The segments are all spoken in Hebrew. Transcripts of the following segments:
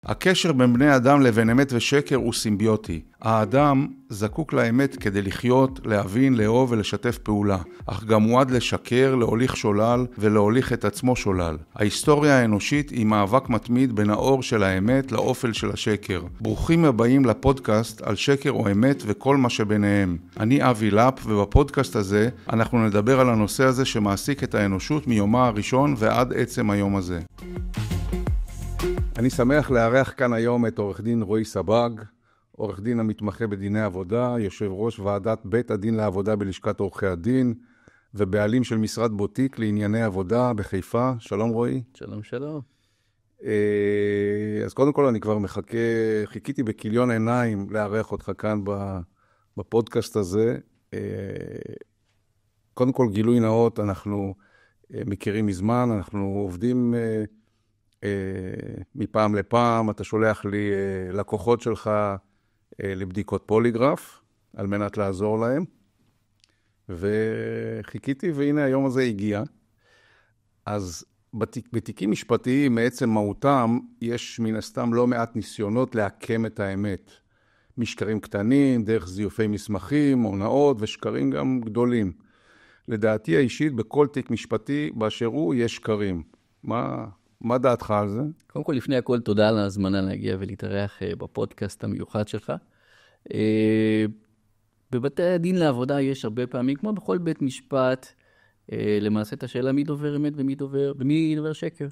הקשר בין בני אדם לבין אמת ושקר הוא סימביוטי. האדם זקוק לאמת כדי לחיות, להבין, לאהוב ולשתף פעולה, אך גם מועד לשקר, להוליך שולל ולהוליך את עצמו שולל. ההיסטוריה האנושית היא מאבק מתמיד בין האור של האמת לאופל של השקר. ברוכים הבאים לפודקאסט על שקר או אמת וכל מה שביניהם. אני אבי לפ, ובפודקאסט הזה אנחנו נדבר על הנושא הזה שמעסיק את האנושות מיומה הראשון ועד עצם היום הזה. אני שמח לארח כאן היום את עורך דין רועי סבג, עורך דין המתמחה בדיני עבודה, יושב ראש ועדת בית הדין לעבודה בלשכת עורכי הדין, ובעלים של משרד בוטיק לענייני עבודה בחיפה. שלום רועי. שלום, שלום. אז קודם כל אני כבר חיכיתי בכיליון עיניים לארח אותך כאן בפודקאסט הזה. קודם כל גילוי נאות, אנחנו מכירים מזמן, אנחנו עובדים מפעם לפעם, אתה שולח לי לקוחות שלך לבדיקות פוליגרף, על מנת לעזור להם, וחיכיתי, והנה היום הזה הגיע. אז בתיקים משפטיים, מעצם מהותם, יש מן הסתם לא מעט ניסיונות להקם את האמת. משקרים קטנים, דרך זיופי מסמכים, הונאות ושקרים גם גדולים. לדעתי האישית, בכל תיק משפטי באשר הוא, יש שקרים. מה דעתך על זה? קודם כל, לפני הכל, תודה על ההזמנה להגיע ולהתארח בפודקאסט המיוחד שלך. בבתי הדין לעבודה יש הרבה פעמים, כמו בכל בית משפט, למעשה את השאלה מי דובר אמת ומי דובר שקר.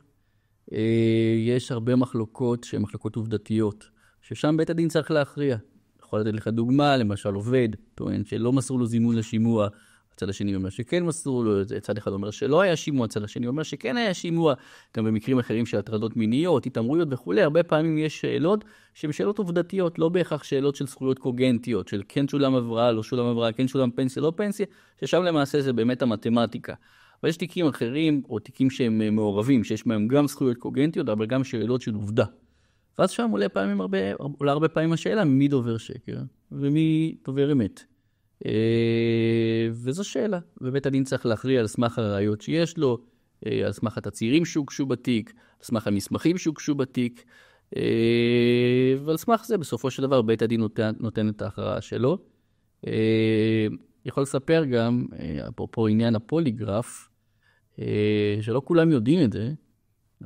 יש הרבה מחלוקות שהן מחלוקות עובדתיות, ששם בית הדין צריך להכריע. יכול לתת לך דוגמה, למשל עובד, טוען שלא מסרו לו זימון לשימוע, הצד השני אומר שכן מסרו לו, צד אחד אומר שלא היה שימוע, הצד השני אומר שכן היה שימוע, גם במקרים אחרים של הטרדות מיניות, התאמרויות וכו'. הרבה פעמים יש שאלות שהן שאלות עובדתיות, לא בהכרח שאלות של זכויות קוגנטיות, של כן שולם הבראה, לא שולם הבראה, כן שולם פנסיה, לא פנסיה, ששם למעשה זה באמת המתמטיקה. אבל יש תיקים אחרים, או תיקים שהם מעורבים, שיש בהם גם זכויות קוגנטיות, אבל גם שאלות של עובדה. ואז שם עולה הרבה פעמים השאלה, מי דובר שקר ומי דובר אמת. וזו שאלה, ובית הדין צריך להכריע על סמך הראיות שיש לו, על סמך התצהירים שהוגשו בתיק, על סמך המסמכים שהוגשו בתיק, ועל סמך זה בסופו של דבר בית הדין נותן את ההכרעה שלו. יכול לספר גם, אפרופו עניין הפוליגרף, שלא כולם יודעים את זה,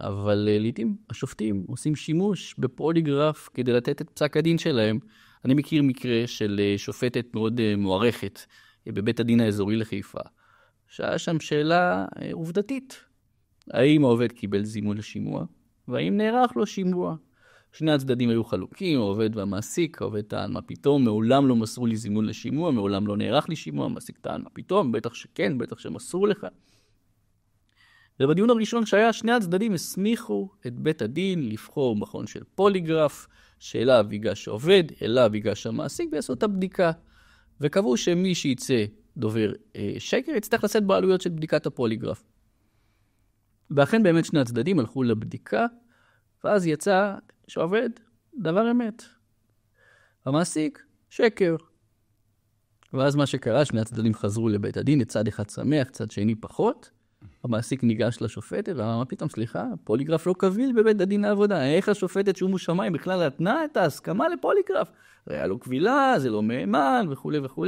אבל לעתים השופטים עושים שימוש בפוליגרף כדי לתת את פסק הדין שלהם. אני מכיר מקרה של שופטת מאוד מוערכת בבית הדין האזורי לחיפה, שהיה שם שאלה עובדתית. האם העובד קיבל זימון לשימוע, והאם נערך לו שימוע? שני הצדדים היו חלוקים, העובד והמעסיק. העובד טען, מה פתאום, מעולם לא מסרו לי זימון לשימוע, מעולם לא נערך לי שימוע. המעסיק טען, מה פתאום, בטח שכן, בטח שמסרו לך. ובדיון הראשון שהיה, שני הצדדים הסמיכו את בית הדין לבחור מכון של פוליגרף, שאליו ייגש העובד, אליו ייגש המעסיק, ויעשו את הבדיקה. וקבעו שמי שיצא דובר שקר, יצטרך לשאת בעלויות של בדיקת הפוליגרף. ואכן באמת שני הצדדים הלכו לבדיקה, ואז יצא שהעובד דבר אמת. המעסיק, שקר. ואז מה שקרה, שני הצדדים חזרו לבית הדין, צד אחד שמח, צד שני פחות. המעסיק ניגש לשופטת, ואמר, מה פתאום, סליחה, פוליגרף לא קביל בבית הדין לעבודה. איך השופטת שומו שמיים בכלל נתנה את ההסכמה לפוליגרף? היה לו קבילה, זה לא מהימן, וכו' וכו'.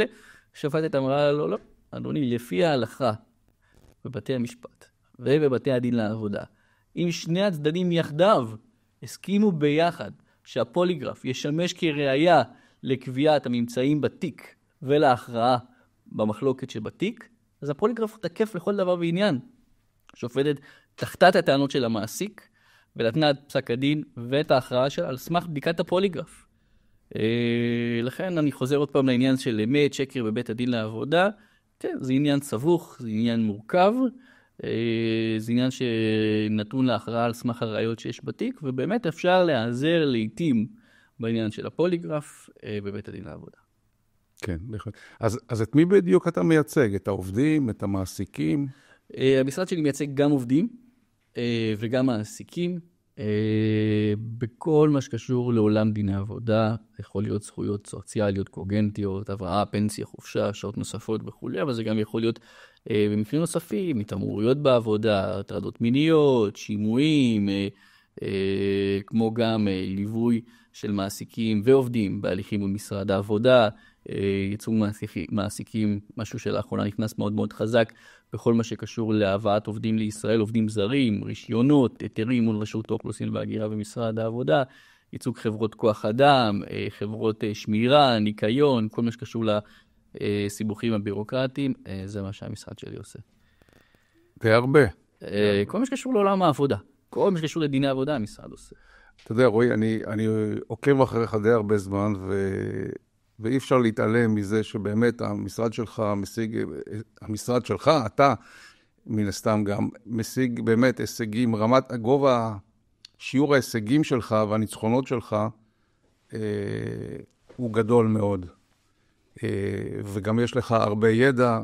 השופטת אמרה, לא, אדוני, לפי ההלכה בבתי המשפט ובבתי הדין לעבודה, אם שני הצדדים יחדיו הסכימו ביחד שהפוליגרף ישמש כראיה לקביעת הממצאים בתיק ולהכרעה במחלוקת שבתיק, אז הפוליגרף תקף לכל דבר ועניין. השופטת דחתה את הטענות של המעסיק, ונתנה את פסק הדין ואת ההכרעה שלה על סמך בדיקת הפוליגרף. לכן אני חוזר עוד פעם לעניין של אמת, שקר בבית הדין לעבודה. כן, זה עניין סבוך, זה עניין מורכב, זה עניין שנתון להכרעה על סמך הראיות שיש בתיק, ובאמת אפשר להיעזר לעתים בעניין של הפוליגרף בבית הדין לעבודה. כן, נכון. אז את מי בדיוק אתה מייצג? את העובדים, את המעסיקים? המשרד שלי מייצג גם עובדים וגם מעסיקים. בכל מה שקשור לעולם דיני עבודה, יכול להיות זכויות סוציאליות, קוגנטיות, הבראה, פנסיה, חופשה, שעות נוספות וכו', אבל זה גם יכול להיות במקרים נוספים, התאמרויות בעבודה, הטרדות מיניות, שימועים, כמו גם ליווי של מעסיקים ועובדים בהליכים מול משרד העבודה, ייצוג מעסיקים, משהו שלאחרונה נכנס מאוד מאוד חזק, בכל מה שקשור להבאת עובדים לישראל, עובדים זרים, רישיונות, היתרים מול רשות האוכלוסין וההגירה במשרד העבודה, ייצוג חברות כוח אדם, חברות שמירה, ניקיון, כל מה שקשור לסיבוכים הבירוקרטיים, זה מה שהמשרד שלי עושה. די הרבה. כל מה שקשור לעולם העבודה, כל מה שקשור לדיני העבודה, המשרד עושה. אתה יודע, רועי, אני עוקב אחריך די הרבה זמן, ואי אפשר להתעלם מזה שבאמת המשרד שלך, אתה מן הסתם גם משיג באמת הישגים, רמת הגובה, שיעור ההישגים שלך והניצחונות שלך הוא גדול מאוד. וגם יש לך הרבה ידע,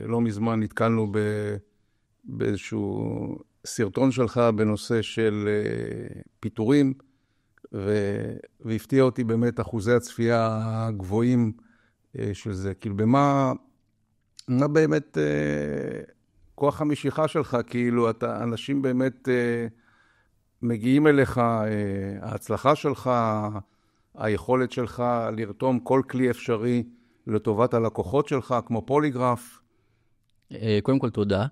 לא מזמן נתקלנו באיזשהו סרטון שלך בנושא של פיטורים, והפתיע אותי באמת אחוזי הצפייה הגבוהים של זה. כאילו, מה באמת כוח המשיכה שלך? כאילו, אנשים באמת מגיעים אליך, ההצלחה שלך, היכולת שלך לרתום כל כלי אפשרי לטובת הלקוחות שלך, כמו פוליגרף. קודם כל, תודה.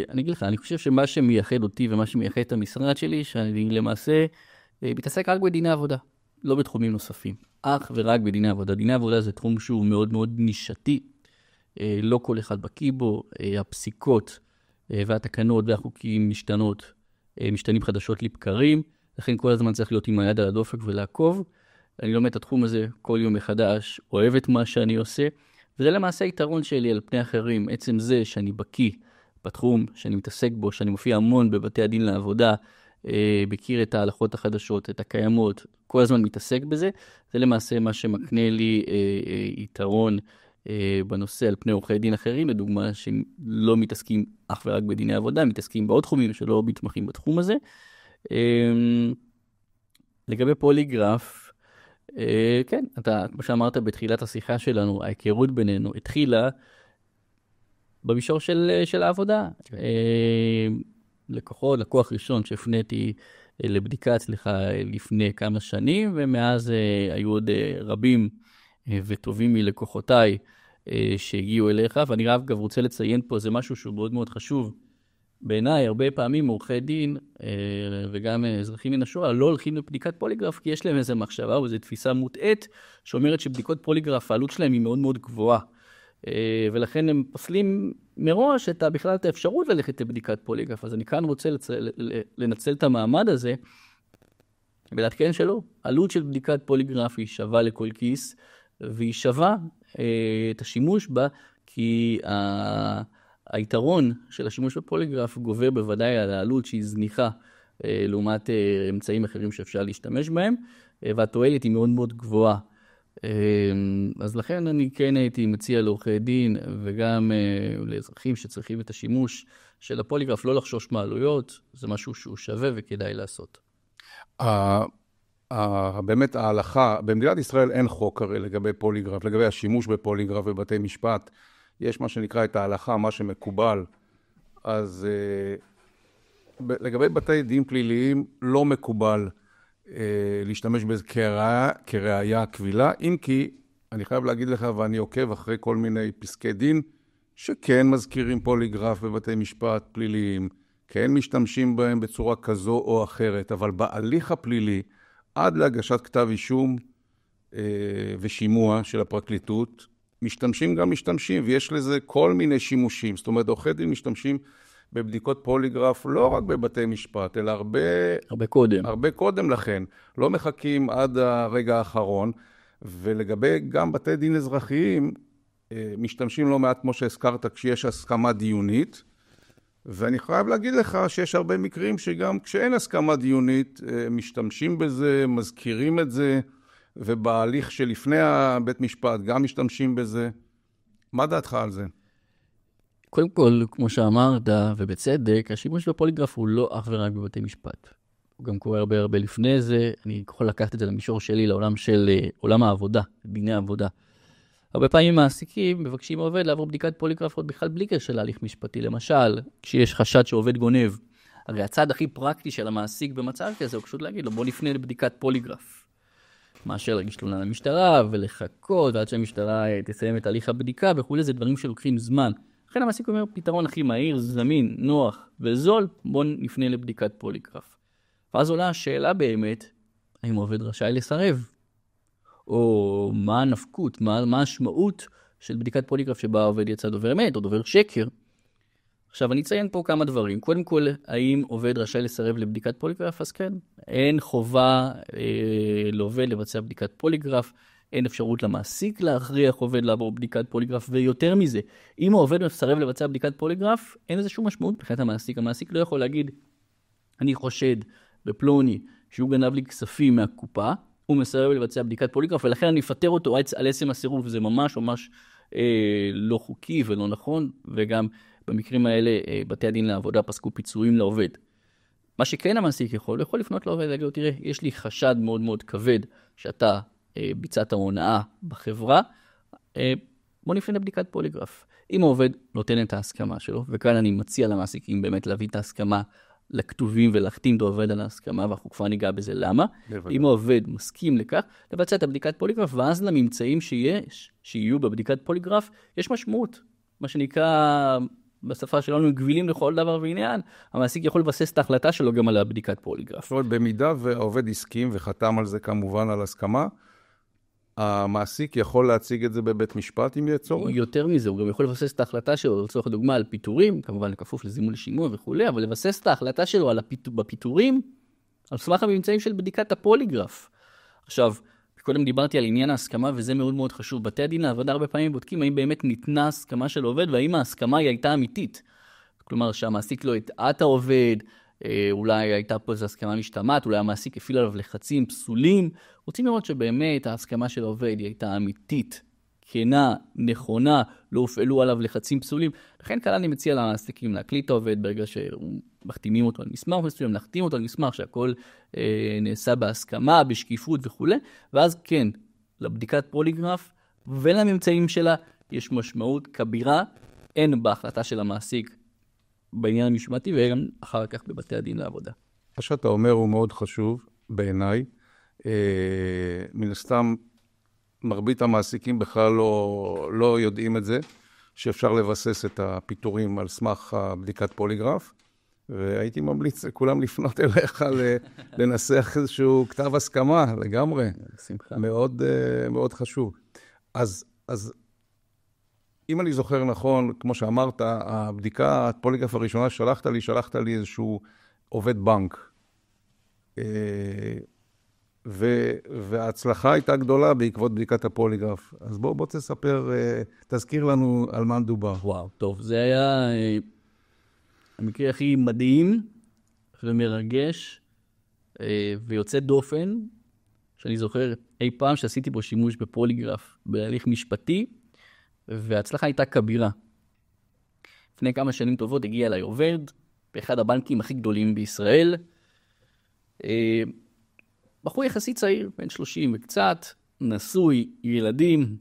אני אגיד לך, אני חושב שמה שמייחד אותי ומה שמייחד את המשרד שלי, שאני למעשה מתעסק רק בדיני עבודה, לא בתחומים נוספים. אך ורק בדיני עבודה. דיני עבודה זה תחום שהוא מאוד מאוד נישתי, לא כל אחד בקיא בו, הפסיקות והתקנות והחוקים משתנים חדשות לבקרים, לכן כל הזמן צריך להיות עם היד על הדופק ולעקוב. אני לומד את התחום הזה כל יום מחדש, אוהב את מה שאני עושה, וזה למעשה היתרון שלי על פני אחרים, עצם זה שאני בקיא בתחום, שאני מתעסק בו, שאני מופיע המון בבתי הדין לעבודה, מכיר את ההלכות החדשות, את הקיימות, כל הזמן מתעסק בזה, זה למעשה מה שמקנה לי יתרון בנושא על פני עורכי דין אחרים, לדוגמה שלא מתעסקים אך ורק בדיני עבודה, מתעסקים בעוד תחומים שלא מתמחים בתחום הזה. לגבי פוליגרף, כן, כמו שאמרת בתחילת השיחה שלנו, ההיכרות בינינו התחילה במישור של העבודה. לקוח ראשון שהפניתי לבדיקה אצלך לפני כמה שנים, ומאז היו עוד רבים וטובים מלקוחותיי שהגיעו אליך, ואני אגב רוצה לציין פה, זה משהו שהוא מאוד מאוד חשוב. בעיניי, הרבה פעמים עורכי דין וגם אזרחים מן השורה לא הולכים לבדיקת פוליגרף, כי יש להם איזו מחשבה או איזו תפיסה מוטעית, שאומרת שבדיקות פוליגרף, העלות שלהם היא מאוד מאוד גבוהה. ולכן הם פסלים מראש בכלל את האפשרות ללכת לבדיקת פוליגרף. אז אני כאן רוצה לנצל את המעמד הזה, ולעדכן שלא. עלות של בדיקת פוליגרף היא שווה לכל כיס, והיא שווה את השימוש בה, כי היתרון של השימוש בפוליגרף גובר בוודאי על העלות שהיא זניחה, לעומת אמצעים אחרים שאפשר להשתמש בהם, והתועלת היא מאוד מאוד גבוהה. אז לכן אני כן הייתי מציע לעורכי דין וגם לאזרחים שצריכים את השימוש של הפוליגרף, לא לחשוש מעלויות, זה משהו שהוא שווה וכדאי לעשות. באמת ההלכה, במדינת ישראל אין חוק הרי לגבי פוליגרף, לגבי השימוש בפוליגרף בבתי משפט, יש מה שנקרא את ההלכה, מה שמקובל. אז לגבי בתי דין פליליים לא מקובל להשתמש בזה כראיה קבילה, אם כי אני חייב להגיד לך, ואני עוקב אחרי כל מיני פסקי דין, שכן מזכירים פוליגרף בבתי משפט פליליים, כן משתמשים בהם בצורה כזו או אחרת, אבל בהליך הפלילי, עד להגשת כתב אישום ושימוע של הפרקליטות, משתמשים, ויש לזה כל מיני שימושים. זאת אומרת, עורכי דין משתמשים בבדיקות פוליגרף לא רק בבתי משפט, אלא הרבה קודם לכן. לא מחכים עד הרגע האחרון, ולגבי גם בתי דין אזרחיים, משתמשים לא מעט כמו שהזכרת כשיש הסכמה דיונית, ואני חייב להגיד לך שיש הרבה מקרים שגם כשאין הסכמה דיונית, משתמשים בזה, מזכירים את זה, ובהליך שלפני הבית משפט גם משתמשים בזה. מה דעתך על זה? קודם כל, כמו שאמרת, ובצדק, השימוש בפוליגרף הוא לא אך ורק בבתי משפט. הוא גם קורה הרבה לפני זה. אני יכול לקחת את זה למישור שלי, לעולם של עולם העבודה, דיני העבודה. הרבה פעמים מעסיקים מבקשים עובד לעבור בדיקת פוליגרף עוד בכלל בלי קשר להליך משפטי. למשל, כשיש חשד שעובד גונב, הרי הצעד הכי פרקטי של המעסיק במצב כזה, הוא פשוט להגיד לו, בוא נפנה לבדיקת פוליגרף. מאשר להגיש תלונה למשטרה ולחכות, ועד שהמשטרה תסיים את הליך הבדיקה וכו', זה דברים שלוקחים זמן. לכן המעסיק אומר, פתרון הכי מהיר, זמין, נוח וזול, בוא נפנה לבדיקת פוליגרף. ואז עולה השאלה באמת, האם העובד רשאי לסרב? או מה הנפקות, מה המשמעות של בדיקת פוליגרף שבה העובד יצא דובר אמת או דובר שקר. עכשיו אני אציין פה כמה דברים. קודם כל, האם עובד רשאי לסרב לבדיקת פוליגרף? אז כן, אין חובה לעובד לבצע בדיקת פוליגרף, אין אפשרות למעסיק להכריח עובד לעבור בדיקת פוליגרף, ויותר מזה, אם העובד מסרב לבצע בדיקת פוליגרף, אין לזה שום משמעות מבחינת המעסיק. המעסיק לא יכול להגיד, אני חושד בפלוני שהוא גנב לי כספים מהקופה, הוא מסרב לבצע בדיקת פוליגרף, ולכן אני אפטר אותו על עצם הסירוב, וזה ממש לא חוקי ולא נכון, וגם במקרים האלה בתי הדין לעבודה פסקו פיצויים לעובד. מה שכן המעסיק יכול לפנות לעובד, להגיד לו, תראה, יש לי חשד מאוד מאוד כבד שאתה ביצעת הונאה בחברה, בוא נפנה לבדיקת פוליגרף. אם העובד נותן את ההסכמה שלו, וכאן אני מציע למעסיקים באמת להביא את ההסכמה לכתובים ולהחתים את העובד על ההסכמה, ואנחנו כבר ניגע בזה למה. אם העובד מסכים לכך, לבצע את הבדיקת פוליגרף, ואז לממצאים שיהיו בבדיקת פוליגרף, יש משמעות. מה שנקרא בשפה שלנו גבילים לכל דבר ועניין, המעסיק יכול לבסס את ההחלטה שלו גם על הבדיקת פוליגרף. זאת אומרת, במידה והעובד הסכים וחתם על זה כמובן על הסכמה, המעסיק יכול להציג את זה בבית משפט אם יהיה צורך? יותר מזה, הוא גם יכול לבסס את ההחלטה שלו, לצורך הדוגמה על פיטורים, כמובן לכפוף לזימון לשימוע וכו', אבל לבסס את ההחלטה שלו בפיטורים, על סמך הממצאים של בדיקת הפוליגרף. עכשיו, קודם דיברתי על עניין ההסכמה, וזה מאוד מאוד חשוב. בתי הדין לעבודה הרבה פעמים בודקים האם באמת ניתנה הסכמה של העובד, והאם ההסכמה היא הייתה אמיתית. כלומר, שהמעסיק לא הטעה את העובד, אולי הייתה פה איזו הסכמה משתמעת, אולי המעסיק הפעיל עליו לחצים פסולים. רוצים לראות שבאמת ההסכמה של העובד היא הייתה אמיתית, כנה, נכונה, לא הופעלו עליו לחצים פסולים. לכן כאן אני מציע למעסיקים להקליט את העובד ברגע שמחתימים אותו על מסמך מסוים, להחתים אותו על מסמך שהכל נעשה בהסכמה, בשקיפות וכו'. ואז כן, לבדיקת פוליגרף ולממצאים שלה יש משמעות כבירה, אין בהחלטה של המעסיק בעניין המשמעתי, וגם אחר כך בבתי הדין לעבודה. מה שאתה אומר הוא מאוד חשוב בעיניי. מן הסתם, מרבית המעסיקים בכלל לא יודעים את זה, שאפשר לבסס את הפיטורים על סמך בדיקת פוליגרף, והייתי ממליץ לכולם לפנות אליך לנסח איזשהו כתב הסכמה לגמרי. שמחה. מאוד, מאוד חשוב. אז אם אני זוכר נכון, כמו שאמרת, הבדיקה, הפוליגרף הראשונה שלחת לי איזשהו עובד בנק. וההצלחה הייתה גדולה בעקבות בדיקת הפוליגרף. אז בוא תספר, תזכיר לנו על מה מדובר. וואו, טוב, זה היה המקרה הכי מדהים ומרגש ויוצא דופן, שאני זוכר אי פעם שעשיתי בו שימוש בפוליגרף בהליך משפטי, וההצלחה הייתה כבירה. לפני כמה שנים טובות הגיע אליי עובד באחד הבנקים הכי גדולים בישראל, בחור יחסית צעיר, בן 30 וקצת, נשוי, ילדים,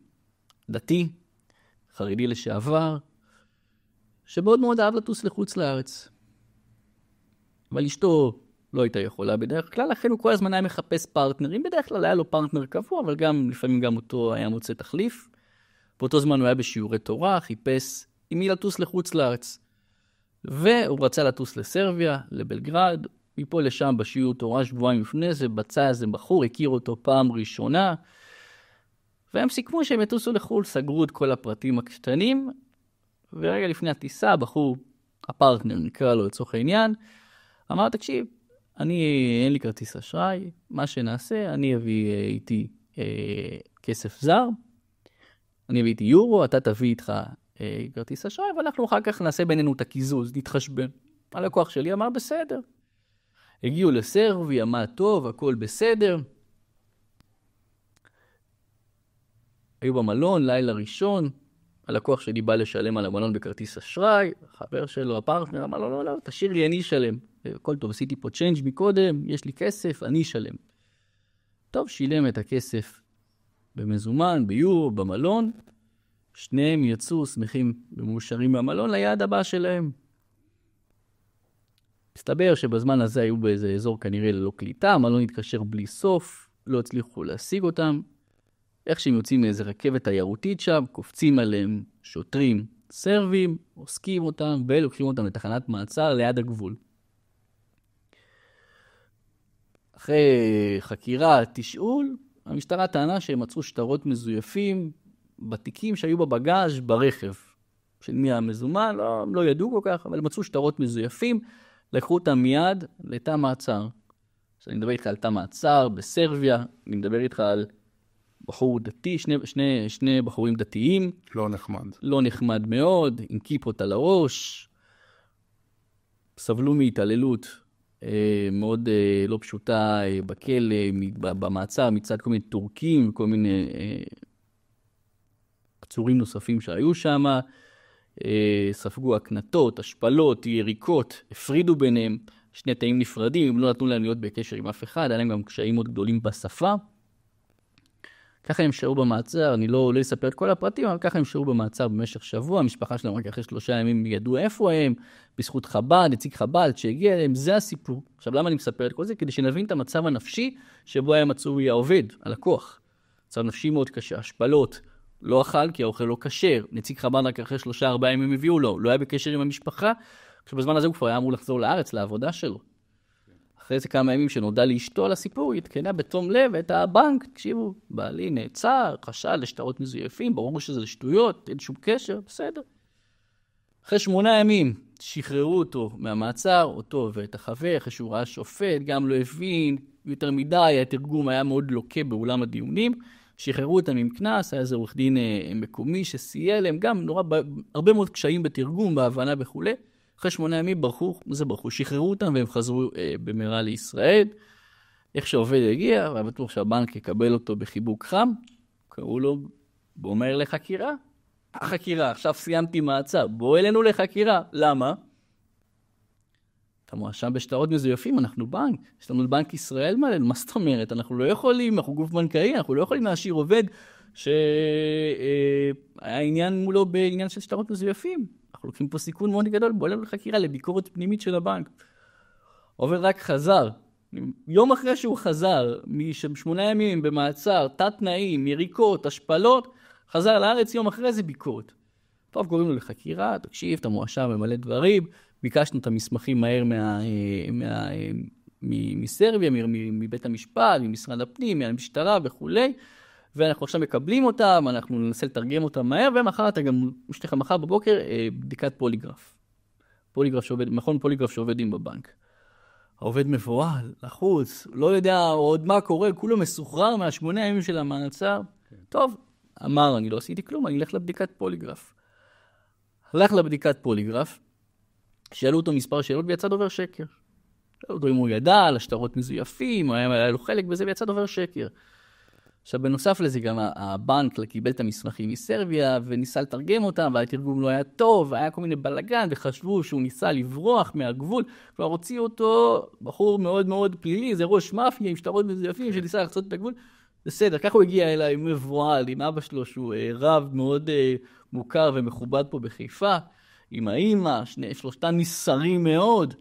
דתי, חרדי לשעבר, שמאוד מאוד אהב לטוס לחוץ לארץ. אבל אשתו לא הייתה יכולה בדרך כלל, לכן הוא כל הזמן היה מחפש פרטנרים, בדרך כלל היה לו פרטנר קבוע, אבל לפעמים גם אותו היה מוצא תחליף. באותו זמן הוא היה בשיעורי תורה, חיפש עם מי לטוס לחוץ לארץ. והוא רצה לטוס לסרביה, לבלגרד, מפה לשם בשיעור תורה שבועיים לפני זה, בצע איזה בחור, הכיר אותו פעם ראשונה, והם סיכמו שהם יטוסו לחול, סגרו את כל הפרטים הקטנים, ורגע לפני הטיסה, הבחור, הפרטנר נקרא לו לצורך העניין, אמר, תקשיב, אין לי כרטיס אשראי, מה שנעשה, אני אביא איתי כסף זר, אני אביא איתי יורו, אתה תביא איתך כרטיס אשראי, ואנחנו אחר כך נעשה בינינו את הקיזוז, נתחשבן. הלקוח שלי אמר בסדר. הגיעו לסרביה, מה טוב, הכל בסדר. היו במלון, לילה ראשון, הלקוח שלי בא לשלם על המלון בכרטיס אשראי, החבר שלו, הפרטנר, אמר לו, לא, תשאיר לי, אני אשלם. הכל טוב, עשיתי פה צ'יינג' מקודם, יש לי כסף, אני אשלם. טוב, שילם את הכסף במזומן, ביורו, במלון. שניהם יצאו, שמחים ומאושרים מהמלון, ליעד הבא שלהם. מסתבר שבזמן הזה היו באיזה אזור כנראה ללא קליטה, המלון התקשר בלי סוף, לא הצליחו להשיג אותם. איך שהם יוצאים מאיזה רכבת תיירותית שם, קופצים עליהם שוטרים סרבים, עוסקים אותם ולוקחים אותם לתחנת מעצר ליד הגבול. אחרי חקירה, תשאול, המשטרה טענה שהם מצאו שטרות מזויפים בתיקים שהיו בבגאז' ברכב. של מי המזומן, לא ידעו כל כך, אבל מצאו שטרות מזויפים, לקחו אותם מיד לתא מעצר. אז אני מדבר איתך על תא מעצר בסרביה, אני מדבר איתך על בחור דתי, שני בחורים דתיים. לא נחמד. לא נחמד מאוד, עם כיפות על הראש. סבלו מהתעללות מאוד לא פשוטה בכלא, במעצר, מצד כל מיני טורקים, כל מיני קצורים נוספים שהיו שם. ספגו הקנטות, השפלות, יריקות, הפרידו ביניהם, שני תאים נפרדים, הם לא נתנו להם להיות בקשר עם אף אחד, היה להם גם קשיים מאוד גדולים בשפה. ככה הם שרו במעצר, אני לא אספר את כל הפרטים, אבל ככה הם שרו במעצר במשך שבוע, המשפחה שלהם רק אחרי 3 ימים ידעו איפה הם, בזכות חב"ד, נציג חב"ד שהגיע אליהם, זה הסיפור. עכשיו למה אני מספר את כל זה? כדי שנבין את המצב הנפשי שבו היה מצוי העובד, הלקוח. מצב נפשי מאוד קשה, השפלות, לא אכל כי האוכל לא כשר, נציג חב"ד רק אחרי 3-4 ימים הביאו לו, לא היה בקשר עם המשפחה, כשבזמן הזה הוא כבר היה אמור לחזור לארץ, לעבודה שלו. אחרי זה כמה ימים שנודע לאשתו על הסיפור, היא התקנה בתום לב את הבנק, תקשיבו, בעלי נעצר, חשד לשטרות מזויפים, ברור שזה לשטויות, אין שום קשר, בסדר. אחרי 8 ימים שחררו אותו מהמעצר, אותו ואת החבר, אחרי שהוא ראה שופט, גם לא הבין, יותר מדי, התרגום היה מאוד לוקה באולם הדיונים, שחררו אותם עם כנס, היה איזה עורך דין מקומי שסייע להם, גם הרבה מאוד קשיים בתרגום, בהבנה וכו'. אחרי 8 ימים ברחו, שחררו אותם והם חזרו במהרה לישראל. איך שהעובד הגיע, והיה בטוח שהבנק יקבל אותו בחיבוק חם, קראו לו, בוא אומר לחקירה. החקירה, עכשיו סיימתי מעצר, בוא אלינו לחקירה. למה? אתה מואשם בשטרות מזויפים, אנחנו בנק, יש לנו בנק ישראל מעלינו, מה זאת אומרת? אנחנו לא יכולים, אנחנו גוף בנקאי, אנחנו לא יכולים להשאיר עובד שהיה עניין מולו בעניין של שטרות מזויפים. אנחנו לוקחים פה סיכון מאוד גדול, בוא אלינו לחקירה, לביקורת פנימית של הבנק. עובד רק חזר. יום אחרי שהוא חזר, מ8 ימים במעצר, תת תנאים, יריקות, השפלות, חזר לארץ יום אחרי זה ביקורת. טוב, קוראים לו לחקירה, תקשיב, אתה מואשם במלא דברים, ביקשנו את המסמכים מהר מסרביה, מבית המשפט, ממשרד הפנים, מהמשטרה וכו'. ואנחנו עכשיו מקבלים אותם, אנחנו ננסה לתרגם אותם מהר, ומחר אתה גם, יש לך מחר בבוקר, בדיקת פוליגרף. מכון פוליגרף שעובדים בבנק. העובד מבוהל, לחוץ, לא יודע עוד מה קורה, כולו מסוחרר מה8 ימים של המעצר. טוב, אמר, אני לא עשיתי כלום, אני אלך לבדיקת פוליגרף. הלך לבדיקת פוליגרף, שאלו אותו מספר שאלות ויצא דובר שקר. שאלו אותו אם הוא ידע על השטרות מזויפים, היה לו חלק בזה ויצא דובר שקר. עכשיו, בנוסף לזה גם הבנק קיבל את המסמכים מסרביה וניסה לתרגם אותם, והתרגום לא היה טוב, והיה כל מיני בלגן, וחשבו שהוא ניסה לברוח מהגבול, כבר הוציאו אותו בחור מאוד מאוד פלילי, זה ראש מאפיה עם שטרות מזויפים שניסה לחצות את הגבול. בסדר, ככה הוא הגיע אליי מבוהל עם אבא שלו, שהוא רב מאוד מוכר ומכובד פה בחיפה, עם האמא, 3 נסרים מאוד,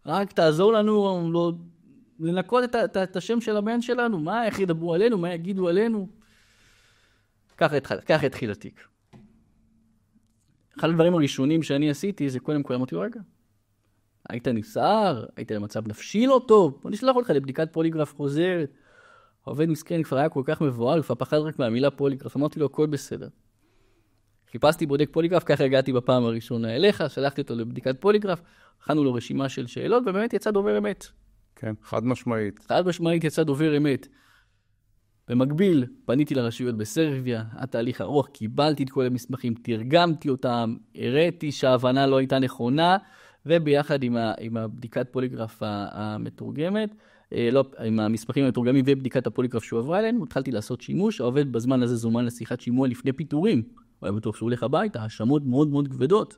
רק תעזור לנו לא לנקות את השם של הבן שלנו, איך ידברו עלינו, מה יגידו עלינו. ככה התחיל התיק. אחד הדברים הראשונים שאני עשיתי זה קודם כל אמרתי, רגע, היית נסער, היית למצב נפשי לא טוב, בוא נשלח אותך לבדיקת פוליגרף חוזרת. העובד מסכן כבר היה כל כך מבוהל, כבר פחד רק מהמילה פוליגרף, אמרתי לו, הכל בסדר. חיפשתי בודק פוליגרף, ככה הגעתי בפעם הראשונה אליך, שלחתי אותו לבדיקת פוליגרף, הכנו לו רשימה של שאלות, ובאמת יצא דובר אמת. כן, חד משמעית. חד משמעית יצא דובר אמת. במקביל, פניתי לרשויות בסרביה, התהליך ארוך, קיבלתי את כל המסמכים, תרגמתי אותם, הראיתי שההבנה לא הייתה נכונה, וביחד עם הבדיקת פוליגרף המתורגמת, עם המסמכים המתורגמים ובדיקת הפוליגרף שהוא עברה אלינו, התחלתי לעשות שימוש, העובד בזמן הזה זומן לשיחת שימוע לפני פיטורים, הוא היה בטוח שהוא הולך הביתה, האשמות מאוד מאוד כבדות.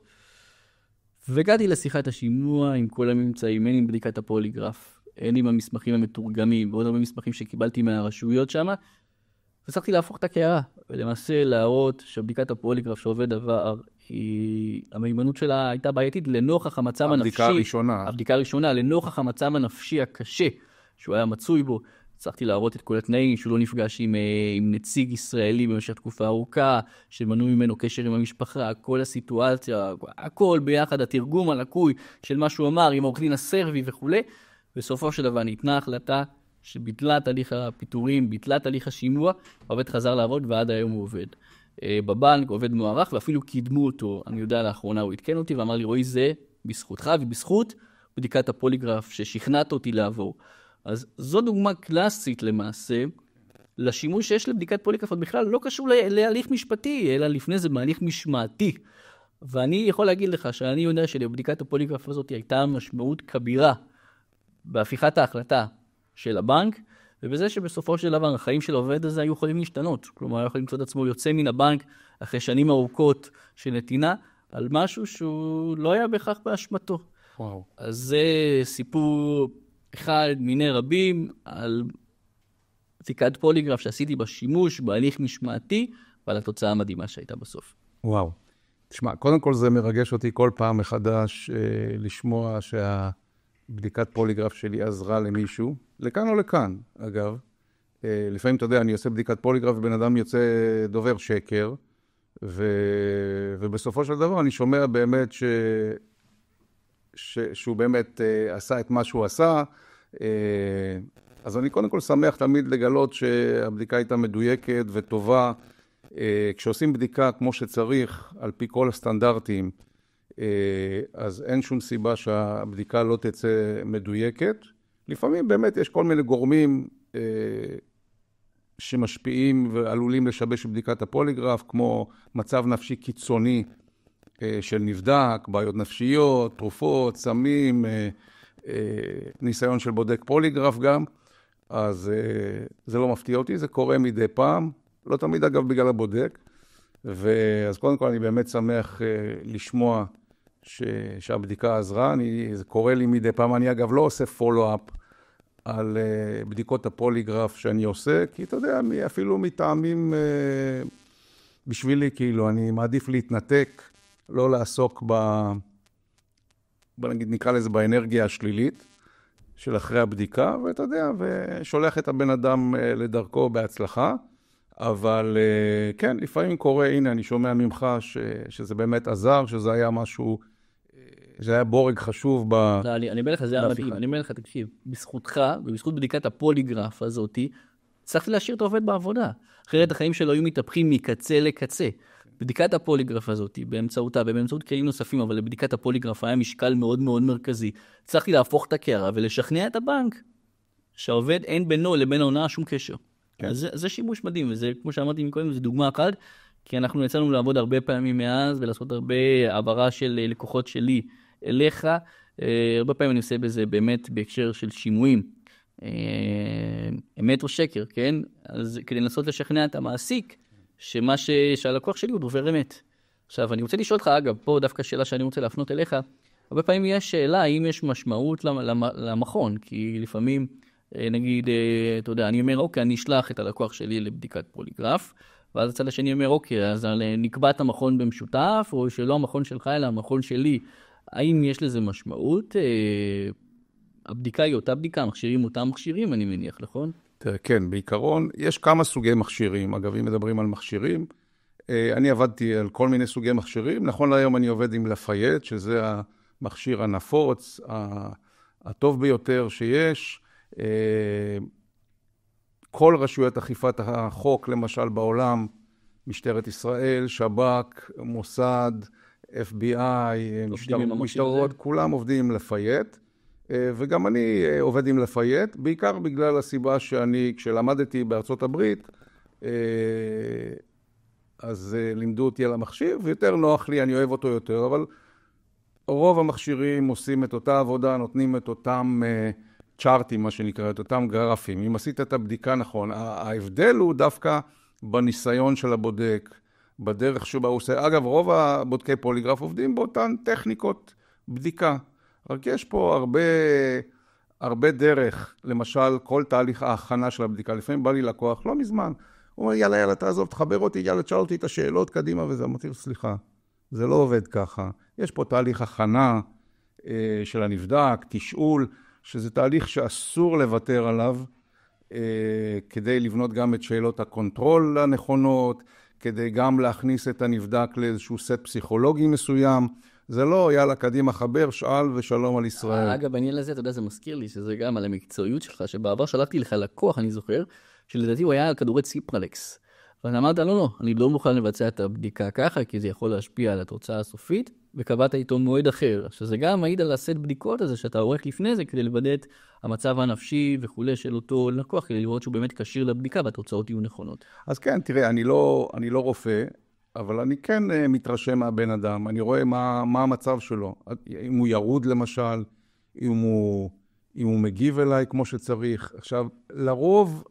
והגעתי לשיחת השימוע עם כל הממצאים, הן עם בדיקת הפוליגרף, הן עם המסמכים המתורגמים, ועוד הרבה מסמכים שקיבלתי מהרשויות שם, וצריכתי להפוך את הקערה, ולמעשה להראות שבדיקת הפוליגרף שעובד עבר המהימנות שלה הייתה בעייתית לנוכח המצב הנפשי. הבדיקה הראשונה, לנוכח המצב הנפשי הקשה שהוא היה מצוי בו. הצלחתי להראות את כל התנאים, שהוא לא נפגש עם נציג ישראלי במשך תקופה ארוכה, שמנעו ממנו קשר עם המשפחה, כל הסיטואציה, הכל ביחד, התרגום הלקוי של מה שהוא אמר, עם העורך דין הסרבי וכו'. בסופו של דבר ניתנה החלטה שביטלה תהליך הפיטורים, ביטלה תהליך השימוע, העובד חזר לעבוד ועד היום הוא עובד. בבנק עובד מוערך ואפילו קידמו אותו. אני יודע, לאחרונה הוא התקן אותי ואמר לי, רועי, זה בזכותך ובזכות בדיקת הפוליגרף ששכנעת אותי לעבור. אז זו דוגמה קלאסית למעשה, לשימוש שיש לבדיקת פוליגרף, עוד בכלל לא קשור להליך משפטי, אלא לפני זה בהליך משמעתי. ואני יכול להגיד לך שאני יודע שלבדיקת הפוליגרף הזאת הייתה משמעות כבירה בהפיכת ההחלטה של הבנק, ובזה שבסופו של דבר החיים של העובד הזה היו יכולים להשתנות. כלומר, היו יכולים למצוא את עצמו יוצא מן הבנק אחרי שנים ארוכות של נתינה, על משהו שהוא לא היה בהכרח באשמתו. וואו. אז זה סיפור אחד מיני רבים על בדיקת פוליגרף שעשיתי בשימוש, בהליך משמעתי, ועל התוצאה המדהימה שהייתה בסוף. וואו. תשמע, קודם כל זה מרגש אותי כל פעם מחדש לשמוע שהבדיקת פוליגרף שלי עזרה למישהו, לכאן או לכאן, אגב. לפעמים, אתה יודע, אני עושה בדיקת פוליגרף ובן אדם יוצא דובר שקר, ובסופו של דבר אני שומע באמת שהוא באמת עשה את מה שהוא עשה. אז אני קודם כל שמח תמיד לגלות שהבדיקה הייתה מדויקת וטובה. כשעושים בדיקה כמו שצריך, על פי כל הסטנדרטים, אז אין שום סיבה שהבדיקה לא תצא מדויקת. לפעמים באמת יש כל מיני גורמים שמשפיעים ועלולים לשבש בדיקת הפוליגרף, כמו מצב נפשי קיצוני של נבדק, בעיות נפשיות, תרופות, סמים, ניסיון של בודק פוליגרף גם. אז זה לא מפתיע אותי, זה קורה מדי פעם, לא תמיד אגב בגלל הבודק. אז קודם כל אני באמת שמח לשמוע שהבדיקה עזרה. זה קורה לי מדי פעם, אני אגב לא עושה פולו-אפ על בדיקות הפוליגרף שאני עושה, כי אתה יודע, אפילו מטעמים בשבילי, כאילו, אני מעדיף להתנתק, לא לעסוק נקרא לזה באנרגיה השלילית של אחרי הבדיקה, ואתה יודע, ושולח את הבן אדם לדרכו בהצלחה. אבל כן, לפעמים קורה, הנה, אני שומע ממך שזה באמת עזר, שזה היה משהו, זה היה בורג חשוב אני אומר לך, זה היה מדהים. אני אומר לך, תקשיב, בזכותך ובזכות בדיקת הפוליגרף הזאת, צריכתי להשאיר את העובד בעבודה. אחרת החיים שלו היו מתהפכים מקצה לקצה. בדיקת הפוליגרף הזאת, באמצעותה ובאמצעות כלים נוספים, אבל לבדיקת הפוליגרף היה משקל מאוד מאוד מרכזי. צריכתי להפוך את הקערה ולשכנע את הבנק שהעובד אין בינו לבין ההונאה שום קשר. כן. אז זה שימוש מדהים, וזה, כמו שאמרתי מקודם, זה דוגמה אחת, כי אנחנו יצאנו לעבוד הרבה פעמים מאז, ולעשות הרבה העברה של לקוחות שלי אליך. הרבה פעמים אני עושה בזה באמת בהקשר של שימועים. אמת או שקר, כן? אז כדי לנסות לשכנע את המעסיק, שהלקוח שלי הוא דובר אמת. עכשיו, אני רוצה לשאול לך, אגב, פה דווקא שאלה שאני רוצה להפנות אליך, הרבה פעמים יש שאלה האם יש משמעות למכון, כי לפעמים, נגיד, אתה יודע, אני אומר, אוקיי, אני אשלח את הלקוח שלי לבדיקת פוליגרף, ואז הצד השני אומר, אוקיי, אז נקבע את המכון במשותף, או שלא המכון שלך, אלא המכון שלי. האם יש לזה משמעות? הבדיקה היא אותה בדיקה, המכשירים אותם מכשירים, אני מניח, נכון? כן, בעיקרון, יש כמה סוגי מכשירים. אגב, אם מדברים על מכשירים, אני עבדתי על כל מיני סוגי מכשירים. נכון להיום אני עובד עם לפייט, שזה המכשיר הנפוץ, הטוב ביותר שיש. כל רשויות אכיפת החוק, למשל בעולם, משטרת ישראל, שב"כ, מוסד, FBI, משטרות, כולם עובדים עם לפייט. וגם אני עובד עם לפייט, בעיקר בגלל הסיבה שאני, כשלמדתי בארצות הברית, אז לימדו אותי על המכשיר, ויותר נוח לי, אני אוהב אותו יותר, אבל רוב המכשירים עושים את אותה עבודה, נותנים את אותם צ'ארטים, מה שנקרא, את אותם גרפים. אם עשית את הבדיקה נכון, ההבדל הוא דווקא בניסיון של הבודק, בדרך שבה הוא עושה. אגב, רוב הבודקי פוליגרף עובדים באותן טכניקות בדיקה. רק יש פה הרבה דרך, למשל, כל תהליך ההכנה של הבדיקה. לפעמים בא לי לקוח, לא מזמן. הוא אומר, יאללה, תעזוב, תחבר אותי, יאללה, תשאל אותי את השאלות קדימה, וזה אמרתי לו, סליחה. זה לא עובד ככה. יש פה תהליך הכנה של הנבדק, תשאול, שזה תהליך שאסור לוותר עליו, כדי לבנות גם את שאלות הקונטרול הנכונות, כדי גם להכניס את הנבדק לאיזשהו סט פסיכולוגי מסוים. זה לא, יאללה, קדימה חבר, שאל ושלום על ישראל. אגב, בעניין לזה, אתה יודע, זה מזכיר לי שזה גם על המקצועיות שלך, שבעבר שלחתי לך לקוח, אני זוכר, שלדעתי הוא היה על כדורי ציפרלקס. ואני אמרת, לא, אני לא מוכן לבצע את הבדיקה ככה, כי זה יכול להשפיע על התוצאה הסופית, וקבעת איתו מועד אחר. שזה גם מעיד על הסט בדיקות הזה, שאתה עורך לפני זה, כדי לוודא את המצב הנפשי וכולי של אותו לקוח, כדי לראות שהוא באמת קשיר לבדיקה, והתוצאות יהיו נכונות. אז כן, תראה, אני לא רופא, אבל אני כן מתרשם מהבן אדם, אני רואה מה המצב שלו. אם הוא ירוד למשל, אם הוא מגיב אליי כמו שצריך. עכשיו, לרוב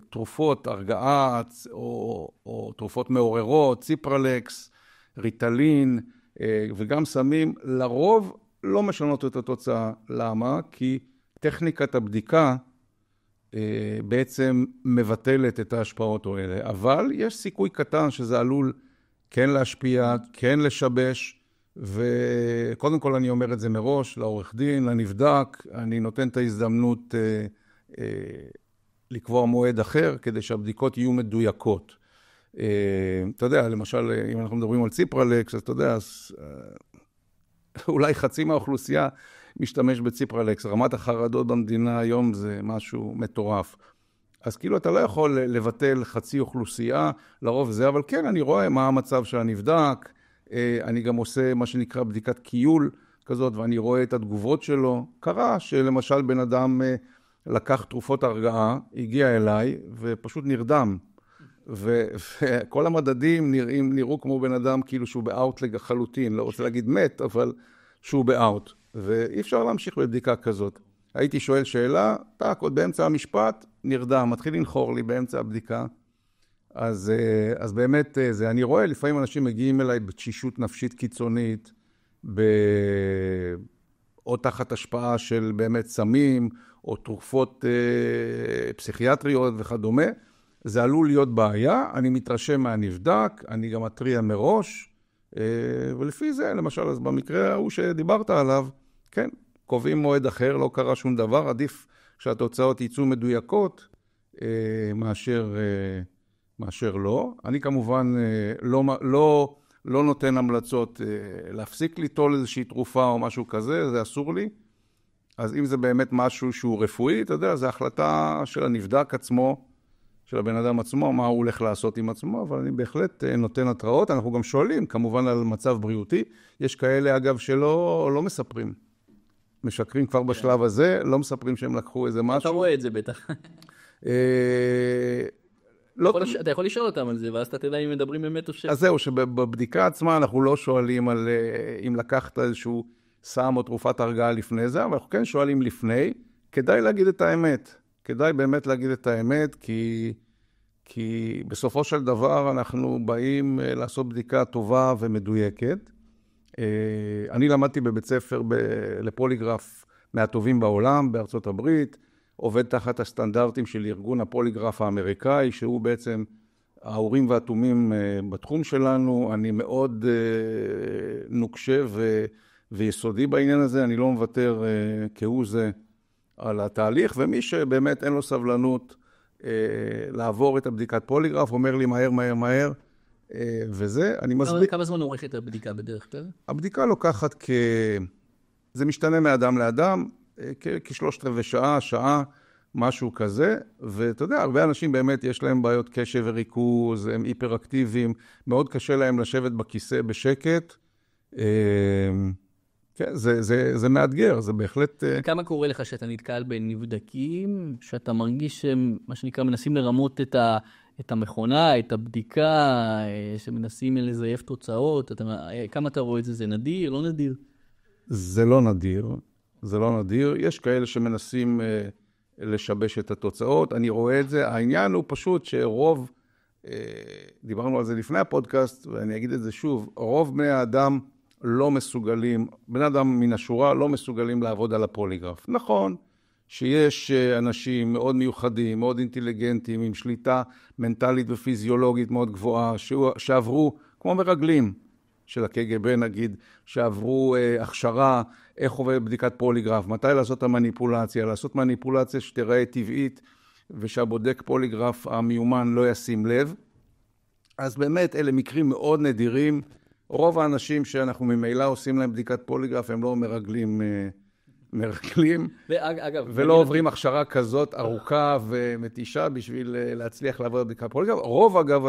תרופות, הרגעה או תרופות מעוררות, ציפרלקס, ריטלין וגם סמים, לרוב לא משנות את התוצאה. למה? כי טכניקת הבדיקה בעצם מבטלת את ההשפעות האלה, אבל יש סיכוי קטן שזה עלול כן להשפיע, כן לשבש, וקודם כל אני אומר את זה מראש, לעורך דין, לנבדק, אני נותן את ההזדמנות לקבוע מועד אחר, כדי שהבדיקות יהיו מדויקות. אתה יודע, למשל, אם אנחנו מדברים על ציפרלקס, אז אתה יודע, אולי חצי מהאוכלוסייה משתמש בציפרלקס. רמת החרדות במדינה היום זה משהו מטורף. אז כאילו אתה לא יכול לבטל חצי אוכלוסייה, לרוב זה, אבל כן, אני רואה מה המצב של הנבדק, אני גם עושה מה שנקרא בדיקת קיול כזאת, ואני רואה את התגובות שלו. קרה שלמשל בן אדם לקח תרופות הרגעה, הגיע אליי ופשוט נרדם. וכל המדדים נראו כמו בן אדם כאילו שהוא באאוט לחלוטין, לא רוצה להגיד מת, אבל שהוא באאוט. ואי אפשר להמשיך בבדיקה כזאת. הייתי שואל שאלה, עוד באמצע המשפט, נרדם, מתחיל לנחור לי באמצע הבדיקה. אז באמת, אני רואה, לפעמים אנשים מגיעים אליי בתשישות נפשית קיצונית, או תחת השפעה של באמת סמים, או תרופות פסיכיאטריות וכדומה. זה עלול להיות בעיה, אני מתרשם מהנבדק, אני גם אטריע מראש, ולפי זה, למשל, אז במקרה ההוא שדיברת עליו, כן, קובעים מועד אחר, לא קרה שום דבר, עדיף שהתוצאות יצאו מדויקות, מאשר לא. אני כמובן לא נותן המלצות להפסיק ליטול איזושהי תרופה או משהו כזה, זה אסור לי. אז אם זה באמת משהו שהוא רפואי, אתה יודע, זה החלטה של הנבדק עצמו, של הבן אדם עצמו, מה הוא הולך לעשות עם עצמו, אבל אני בהחלט נותן התראות. אנחנו גם שואלים, כמובן, על מצב בריאותי. יש כאלה, אגב, שלא מספרים. משקרים כבר בשלב הזה, לא מספרים שהם לקחו איזה משהו. אתה רואה את זה בטח. אתה יכול לשאול אותם על זה, ואז אתה תדע אם מדברים אמת או אז זהו, שבבדיקה עצמה אנחנו לא שואלים על אם לקחת איזשהו סם או תרופת הרגעה לפני זה, אבל אנחנו כן שואלים לפני, כדאי להגיד את האמת. כדאי באמת להגיד את האמת, כי בסופו של דבר אנחנו באים לעשות בדיקה טובה ומדויקת. אני למדתי בבית ספר לפוליגרף מהטובים בעולם, בארצות הברית, עובד תחת הסטנדרטים של ארגון הפוליגרף האמריקאי, שהוא בעצם ההורים והתומים בתחום שלנו. אני מאוד נוקשה ויסודי בעניין הזה, אני לא מוותר כהוא זה על התהליך, ומי שבאמת אין לו סבלנות לעבור את הבדיקת פוליגרף, אומר לי מהר, וזה, אני מסביר. כמה זמן עורכת הבדיקה בדרך כלל? הבדיקה לוקחת זה משתנה מאדם לאדם, כ3/4 שעה, משהו כזה, ואתה יודע, הרבה אנשים באמת יש להם בעיות קשב וריכוז, הם היפראקטיביים, מאוד קשה להם לשבת בכיסא בשקט, כן, זה מאתגר, זה בהחלט... כמה קורה לך שאתה נתקל בנבדקים, שאתה מרגיש שהם, מה שנקרא, מנסים לרמות את המכונה, את הבדיקה, שמנסים לזייף תוצאות? כמה אתה רואה את זה? זה נדיר, לא נדיר? זה לא נדיר. יש כאלה שמנסים לשבש את התוצאות, אני רואה את זה. העניין הוא פשוט שרוב, דיברנו על זה לפני הפודקאסט, ואני אגיד את זה שוב, רוב בני האדם לא מסוגלים, בני אדם מן השורה לא מסוגלים לעבוד על הפוליגרף. נכון שיש אנשים מאוד מיוחדים, מאוד אינטליגנטים, עם שליטה מנטלית ופיזיולוגית מאוד גבוהה, שעברו כמו מרגלים, של הקג"ב, נגיד, שעברו הכשרה, איך עובד בדיקת פוליגרף, מתי לעשות את המניפולציה, לעשות מניפולציה שתראה טבעית, ושהבודק פוליגרף המיומן לא ישים לב. אז באמת, אלה מקרים מאוד נדירים. רוב האנשים שאנחנו ממילא עושים להם בדיקת פוליגרף, הם לא מרגלים, ולא עוברים הכשרה כזאת ארוכה ומתישה בשביל להצליח לעבוד בדיקת פוליגרף. רוב, אגב,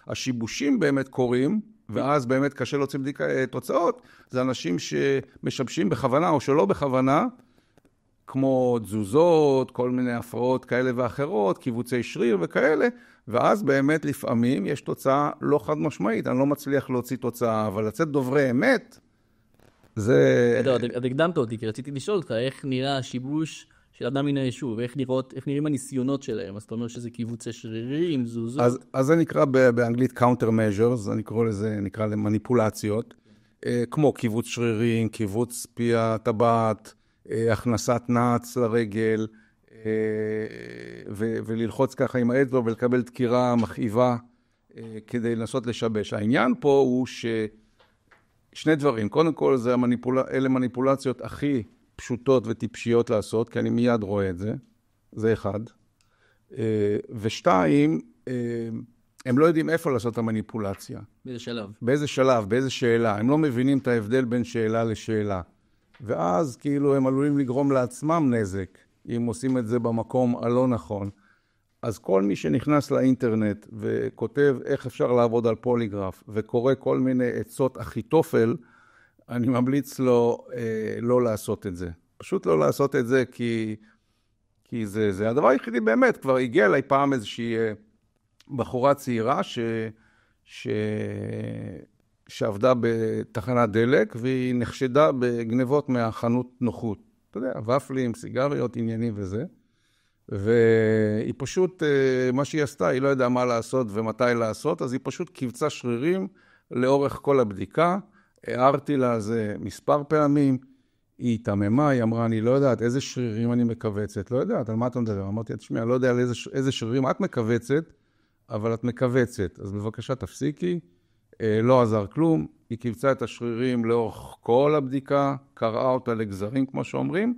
השיבושים באמת קורים, ואז באמת קשה להוציא תוצאות, זה אנשים שמשבשים בכוונה או שלא בכוונה, כמו תזוזות, כל מיני הפרעות כאלה ואחרות, קיבוצי שריר וכאלה, ואז באמת לפעמים יש תוצאה לא חד משמעית, אני לא מצליח להוציא תוצאה, אבל לצאת דוברי אמת, זה... אתה הקדמת אותי, כי רציתי לשאול אותך, איך נראה השיבוש של אדם מן היישוב, איך נראים הניסיונות שלהם, אז אתה אומר שזה קיבוצי שרירים, זוזות. אז זה נקרא באנגלית counter measures, אני קורא לזה, נקרא למניפולציות, כמו קיבוץ שרירים, קיבוץ פי הטבעת, הכנסת נעץ לרגל, וללחוץ ככה עם האצבע ולקבל דקירה מכאיבה כדי לנסות לשבש. העניין פה הוא ששני דברים. קודם כל, אלה מניפולציות הכי פשוטות וטיפשיות לעשות, כי אני מיד רואה את זה. זה אחד. ושתיים, הם לא יודעים איפה לעשות את המניפולציה. באיזה שלב? באיזה שלב, באיזה שאלה. הם לא מבינים את ההבדל בין שאלה לשאלה. ואז כאילו הם עלולים לגרום לעצמם נזק, אם עושים את זה במקום הלא נכון. אז כל מי שנכנס לאינטרנט וכותב איך אפשר לעבוד על פוליגרף, וקורא כל מיני עצות אחיתופל, אני ממליץ לו לא לעשות את זה. פשוט לא לעשות את זה כי זה הדבר היחידי באמת. כבר הגיע אליי פעם איזושהי בחורה צעירה שעבדה בתחנת דלק, והיא נחשדה בגנבות מהחנות נוחות. אתה יודע, ופלים, סיגריות, עניינים וזה. והיא פשוט, מה שהיא עשתה, היא לא ידעה מה לעשות ומתי לעשות, אז היא פשוט קיבצה שרירים לאורך כל הבדיקה. הערתי לה זה מספר פעמים, היא התעממה, היא אמרה, אני לא יודעת איזה שרירים אני מקבצת, לא יודעת, על מה אתה מדבר? אמרתי, תשמע, אני לא יודע על איזה שרירים את מקבצת, אבל את מקבצת, אז בבקשה תפסיקי. לא עזר כלום, היא קיבצה את השרירים לאורך כל הבדיקה, קראה אותה לגזרים כמו שאומרים,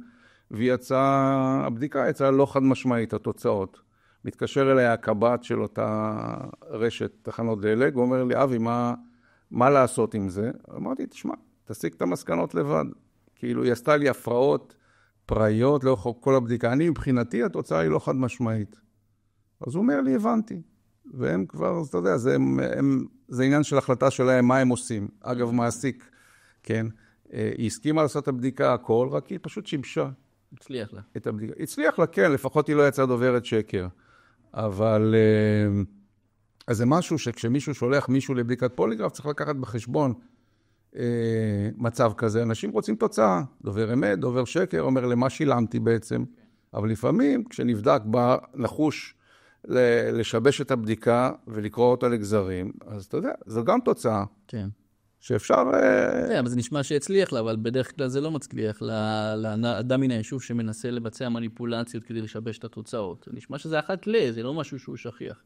הבדיקה יצאה לא חד משמעית, התוצאות. מתקשר אליי הקב"ט של אותה רשת תחנות דלק, הוא אומר לי, אבי, מה לעשות עם זה? אמרתי, תשמע, תסיק את המסקנות לבד. כאילו, היא עשתה לי הפרעות פראיות לאורך כל הבדיקה. אני מבחינתי, התוצאה היא לא חד משמעית. אז הוא אומר לי, הבנתי. והם כבר, אתה יודע, זה עניין של החלטה שלהם, מה הם עושים. אגב, מעסיק, כן. היא הסכימה לעשות את הבדיקה הכל, רק היא פשוט שיבשה. הצליח לה. את הבדיקה. הצליח לה, כן, לפחות היא לא יצאה דוברת שקר. אבל, אז זה משהו שכשמישהו שולח מישהו לבדיקת פוליגרף, צריך לקחת בחשבון מצב כזה. אנשים רוצים תוצאה. דובר אמת, דובר שקר, אומר למה שילמתי בעצם. אבל לפעמים, כשנבדק בה נחוש, לשבש את הבדיקה ולקרוא אותה לגזרים, אז אתה יודע, זו גם תוצאה. כן. שאפשר... כן, אבל זה נשמע שהצליח לה, אבל בדרך כלל זה לא מצליח לאדם מן היישוב שמנסה לבצע מניפולציות כדי לשבש את התוצאות. נשמע שזה אחת זה לא משהו שהוא שכיח.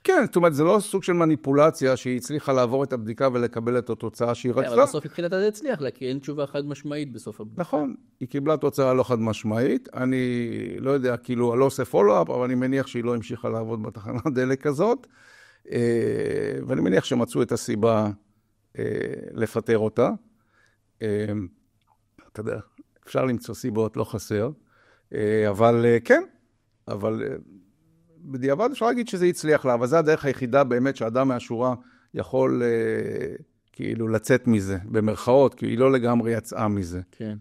כן, זאת אומרת, זה לא סוג של מניפולציה שהיא הצליחה לעבור את הבדיקה ולקבל את התוצאה שהיא רצתה. אבל בסוף התחילת זה הצליח לה, כי אין תשובה חד משמעית בסוף הבדיקה. נכון, היא קיבלה תוצאה לא חד משמעית. אני לא יודע, כאילו, אני לא עושה פולו-אפ, אבל אני מניח שהיא לא המשיכה לעבוד בתחנת דלק הזאת, ואני מניח שמצאו את הסיבה לפטר אותה. אתה יודע, אפשר למצוא סיבות, לא חסר. אבל כן, אבל... בדיעבד אפשר להגיד שזה הצליח לה, אבל זה הדרך היחידה באמת שאדם מהשורה יכול כאילו לצאת מזה, במרכאות, כי היא לא לגמרי יצאה מזה. כן.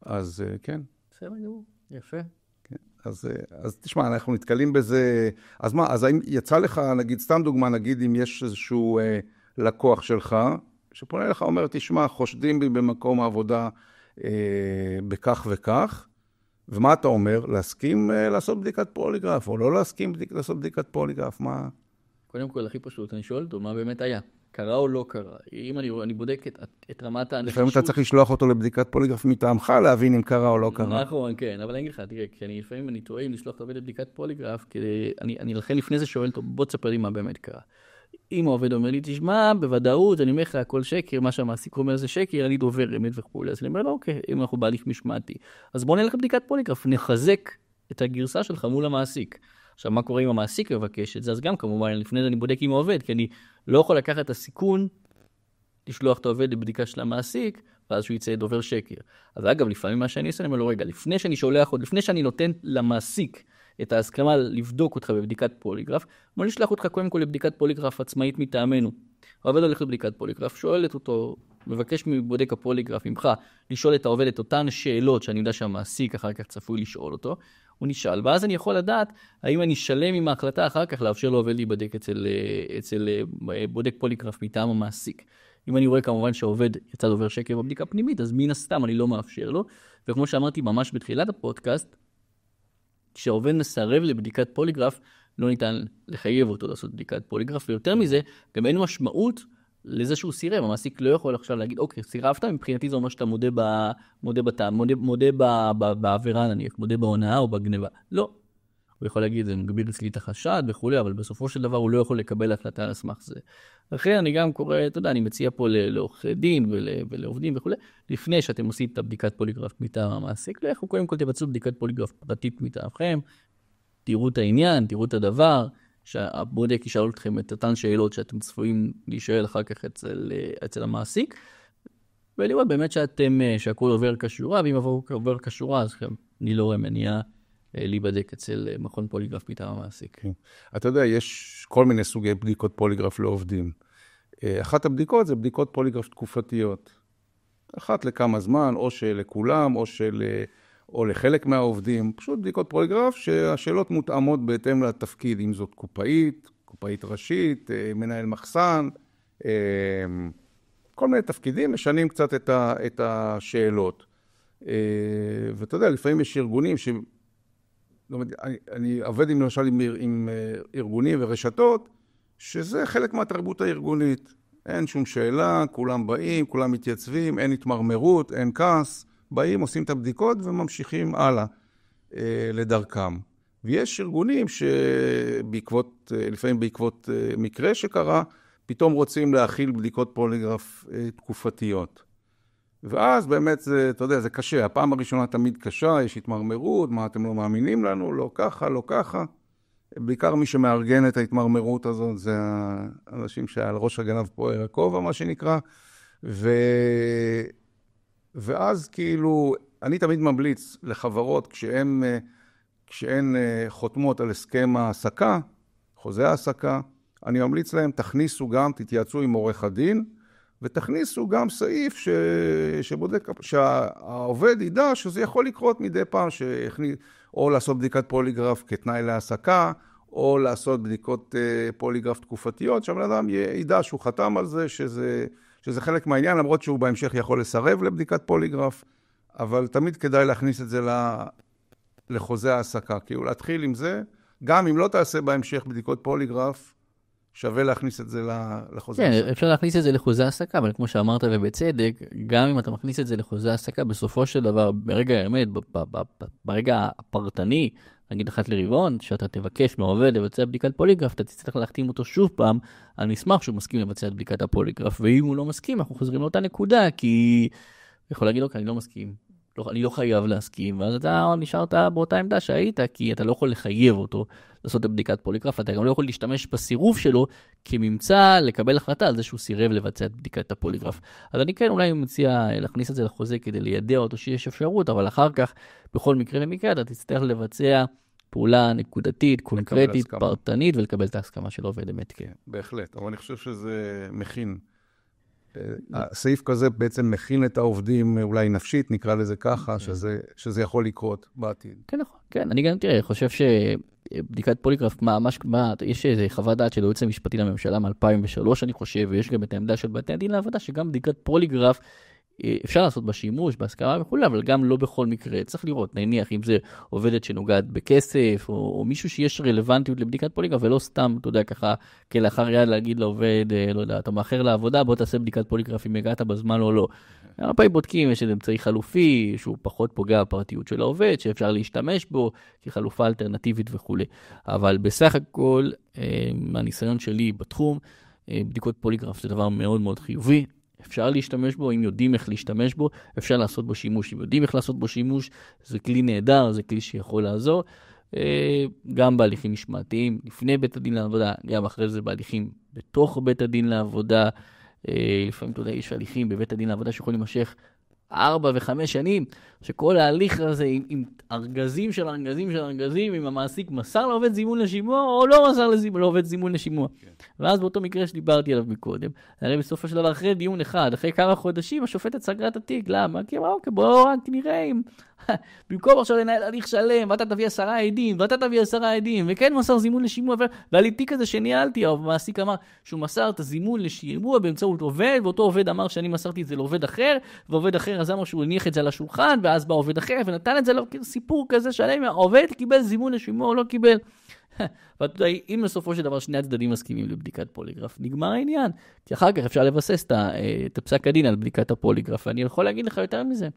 אז כן. בסדר גמור, יפה. כן. אז תשמע, אנחנו נתקלים בזה, אז מה, אז האם יצא לך, נגיד, סתם דוגמה, נגיד אם יש איזשהו לקוח שלך, שפונה לך, אומר, תשמע, חושדים בי במקום העבודה בכך וכך, ומה אתה אומר? להסכים לעשות בדיקת פוליגרף, או לא להסכים לעשות בדיקת פוליגרף? מה? קודם כל, הכי פשוט, אני שואל אותו, מה באמת היה? קרה או לא קרה? אם אני בודק את רמת הנחישות... לפעמים אתה צריך לשלוח אותו לבדיקת פוליגרף מטעמך, להבין אם קרה או לא קרה. נכון, כן, אבל אני אגיד לך, תראה, כי לפעמים אני טועה אם לשלוח אותו לבדיקת פוליגרף, כי אני לכן לפני זה שואל אותו, בוא תספר לי מה באמת קרה. אם העובד אומר לי, תשמע, בוודאות, אני אומר לך, הכל שקר, מה שהמעסיק אומר זה שקר, אני דובר אמת וכו'. אז אני אומר לו, אוקיי, אם אנחנו בהליך משמעתי. אז בוא נלך לבדיקת פוליגרף, נחזק את הגרסה שלך מול המעסיק. עכשיו, מה קורה אם המעסיק מבקש את זה? אז גם כמובן, לפני זה אני בודק עם העובד, כי אני לא יכול לקחת את הסיכון, לשלוח את העובד לבדיקה של המעסיק, ואז שהוא יצא דובר שקר. אז אגב, לפעמים מה שאני עושה, אני אומר לו, רגע, לפני שאני נותן למעסיק את ההסכמה לבדוק אותך בבדיקת פוליגרף, בוא נשלח אותך קודם כל לבדיקת פוליגרף עצמאית מטעמנו. העובד הולך לבדיקת פוליגרף, שואלת אותו, מבקש מבודק הפוליגרף ממך, לשאול את העובד את אותן שאלות שאני יודע שהמעסיק אחר כך צפוי לשאול אותו, הוא נשאל, ואז אני יכול לדעת האם אני שלם עם ההחלטה אחר כך לאפשר לעובד להיבדק אצל בודק פוליגרף מטעם המעסיק. אם אני רואה כמובן שהעובד יצא דובר שקר בבדיקה פנימית, אז מן הסתם אני לא מאפשר לו, וכמו שאמרתי ממש בתחילת הפודקאסט, כשהעובד מסרב לבדיקת פוליגרף, לא ניתן לחייב אותו לעשות בדיקת פוליגרף, ויותר מזה, גם אין משמעות לזה שהוא סירב. המעסיק לא יכול עכשיו להגיד, אוקיי, סירבת, מבחינתי זה אומר שאתה מודה בעבירה נניח, מודה בהונאה או בגניבה. לא. הוא יכול להגיד, זה מגביר אצלי את החשד וכו', אבל בסופו של דבר הוא לא יכול לקבל החלטה על סמך זה. אחרי אני גם קורא, אתה יודע, אני מציע פה לעורכי דין ולעובדים וכו', לפני שאתם עושים את הבדיקת פוליגרף מטעם המעסיק, לכו קודם כל תבצעו בדיקת פוליגרף פרטית מטעמכם, תראו את העניין, תראו את הדבר, שהבודק ישאל אתכם את אותן שאלות שאתם צפויים להישאל אחר כך אצל המעסיק, ולראות באמת שהכל עובר כשורה, ואם עובר כשורה, אז אני לא רואה מניעה להיבדק אצל מכון פוליגרף מטעם המעסיק. אתה יודע, יש כל מיני סוגי בדיקות פוליגרף לעובדים. אחת הבדיקות זה בדיקות פוליגרף תקופתיות. אחת לכמה זמן, או שלכולם, או לחלק מהעובדים. פשוט בדיקות פוליגרף שהשאלות מותאמות בהתאם לתפקיד, אם זאת קופאית ראשית, מנהל מחסן, כל מיני תפקידים, משנים קצת את השאלות. ואתה יודע, לפעמים יש ארגונים אני עובד למשל עם ארגונים ורשתות, שזה חלק מהתרבות הארגונית. אין שום שאלה, כולם באים, כולם מתייצבים, אין התמרמרות, אין כעס. באים, עושים את הבדיקות וממשיכים הלאה לדרכם. ויש ארגונים לפעמים בעקבות מקרה שקרה, פתאום רוצים להכיל בדיקות פוליגרף תקופתיות. ואז באמת, אתה יודע, זה קשה. הפעם הראשונה תמיד קשה, יש התמרמרות, מה אתם לא מאמינים לנו, לא ככה, לא ככה. בעיקר מי שמארגן את ההתמרמרות הזאת, זה האנשים שעל ראש הגנב פה הכובע, מה שנקרא. ואז כאילו, אני תמיד ממליץ לחברות, כשהן חותמות על הסכם העסקה, חוזה העסקה, אני ממליץ להם, תכניסו גם, תתייעצו עם עורך הדין, ותכניסו גם סעיף שבודק, שהעובד ידע שזה יכול לקרות מדי פעם, או לעשות בדיקת פוליגרף כתנאי להעסקה, או לעשות בדיקות פוליגרף תקופתיות, שהבן אדם ידע שהוא חתם על זה, שזה חלק מהעניין, למרות שהוא בהמשך יכול לסרב לבדיקת פוליגרף, אבל תמיד כדאי להכניס את זה לחוזה העסקה, כאילו להתחיל עם זה, גם אם לא תעשה בהמשך בדיקות פוליגרף, שווה להכניס את זה לחוזה כן, העסקה. אפשר להכניס את זה לחוזה העסקה, אבל כמו שאמרת ובצדק, גם אם אתה מכניס את זה לחוזה העסקה, בסופו של דבר, ברגע האמת, ברגע הפרטני, נגיד אחת לרבעון, שאתה תבקש מהעובד לבצע בדיקת פוליגרף, אתה תצטרך להחתים אותו שוב פעם על מסמך שהוא מסכים לבצע את בדיקת הפוליגרף, ואם הוא לא מסכים, אנחנו חוזרים לאותה נקודה, כי הוא יכול להגיד לו, אני לא מסכים. אני לא חייב להסכים, ואז אתה נשארת באותה עמדה שהיית, כי אתה לא יכול לחייב אותו לעשות את בדיקת פוליגרף, אתה גם לא יכול להשתמש בסירוב שלו כממצא לקבל החלטה על זה שהוא סירב לבצע את בדיקת הפוליגרף. אז אני כן אולי מציע להכניס את זה לחוזה כדי לידע אותו שיש אפשרות, אבל אחר כך, בכל מקרה למקרה, אתה תצטרך לבצע פעולה נקודתית, קונקרטית, פרטנית, ולקבל את ההסכמה של עובד אמת. כן, בהחלט, אבל אני חושב שזה מכין. הסעיף כזה בעצם מכין את העובדים, אולי נפשית, נקרא לזה ככה, שזה יכול לקרות בעתיד. כן, נכון. כן, אני גם חושב שבדיקת פוליגרף, יש איזו חוות דעת של היועץ המשפטי לממשלה מ-2003, אני חושב, ויש גם את העמדה של בתי הדין לעבודה, שגם בדיקת פוליגרף, אפשר לעשות בשימוש, בהסכמה וכו', אבל גם לא בכל מקרה. צריך לראות, נניח, אם זה עובדת שנוגעת בכסף, או מישהו שיש רלוונטיות לבדיקת פוליגרף, ולא סתם, אתה יודע, ככה, כלאחר יד להגיד לעובד, לא יודע, אתה מאחר לעבודה, בוא תעשה בדיקת פוליגרף אם הגעת בזמן או לא. הרבה בודקים, יש איזה אמצעי חלופי, שהוא פחות פוגע בפרטיות של העובד, שאפשר להשתמש בו, כחלופה אלטרנטיבית וכו'. אבל בסך הכל, מהניסיון שלי בתחום, בדיקות פוליגרף זה דבר מאוד מאוד חיובי. אפשר להשתמש בו, אם יודעים איך להשתמש בו, אפשר לעשות בו שימוש. אם יודעים איך לעשות בו שימוש, זה כלי נהדר, זה כלי שיכול לעזור. גם בהליכים משמעתיים, לפני בית הדין לעבודה, גם אחרי זה בהליכים בתוך בית הדין לעבודה. לפעמים, אתה יודע, יש הליכים בבית הדין לעבודה שיכולים להימשך 4 ו5 שנים, שכל ההליך הזה עם ארגזים של ארגזים של ארגזים, אם המעסיק מסר לעובד זימון לשימוע, או לא מסר לעובד זימון לשימוע. ואז באותו מקרה שדיברתי עליו מקודם, הרי בסופו של דבר אחרי דיון אחד, אחרי כמה חודשים, השופטת סגרה את התיק. למה? כי אמרה, אוקיי, בואו רק נראה אם... במקום עכשיו לנהל הליך שלם, ואתה תביא 10 עדים, ואתה תביא 10 עדים, וכן מסר זימון לשימוע, והיה לי תיק הזה שניהלתי, המעסיק אמר שהוא מסר את הזימון לשימוע באמצעות עובד, ואותו עובד אמר שאני מסרתי את זה לעובד אחר, ועובד אחר אז אמר שהוא הניח את זה על השולחן, ואז בא עובד אחר, ונתן את זה סיפור כזה שלם, העובד קיבל זימון לשימוע או לא קיבל. ואתה יודע, אם בסופו של דבר שני הצדדים מסכימים לבדיקת פוליגרף, נגמר העניין, כי אחר כך אפשר לבסס את פסק הדין על בדיקת הפוליגרף, ואני יכול להגיד לך יותר מזה.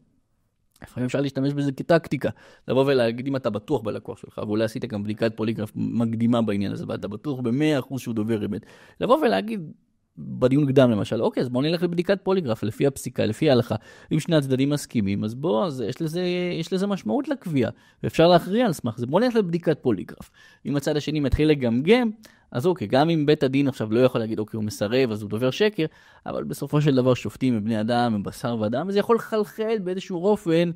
לפעמים אפשר להשתמש בזה כטקטיקה, לבוא ולהגיד אם אתה בטוח בלקוח שלך, ואולי עשית גם בדיקת פוליגרף מקדימה בעניין הזה, ואתה בטוח ב100% שהוא דובר אמת, לבוא ולהגיד בדיון קדם למשל, אוקיי, אז בואו נלך לבדיקת פוליגרף, לפי הפסיקה, לפי ההלכה, אם שני הצדדים מסכימים, אז בואו, אז יש לזה משמעות לקביעה, ואפשר להכריע על סמך זה, בואו נלך לבדיקת פוליגרף. אם הצד השני מתחיל לגמגם, אז אוקיי, גם אם בית הדין עכשיו לא יכול להגיד, אוקיי, הוא מסרב, אז הוא דובר שקר, אבל בסופו של דבר שופטים הם בני אדם, הם בשר ודם, וזה יכול לחלחל באיזשהו אופן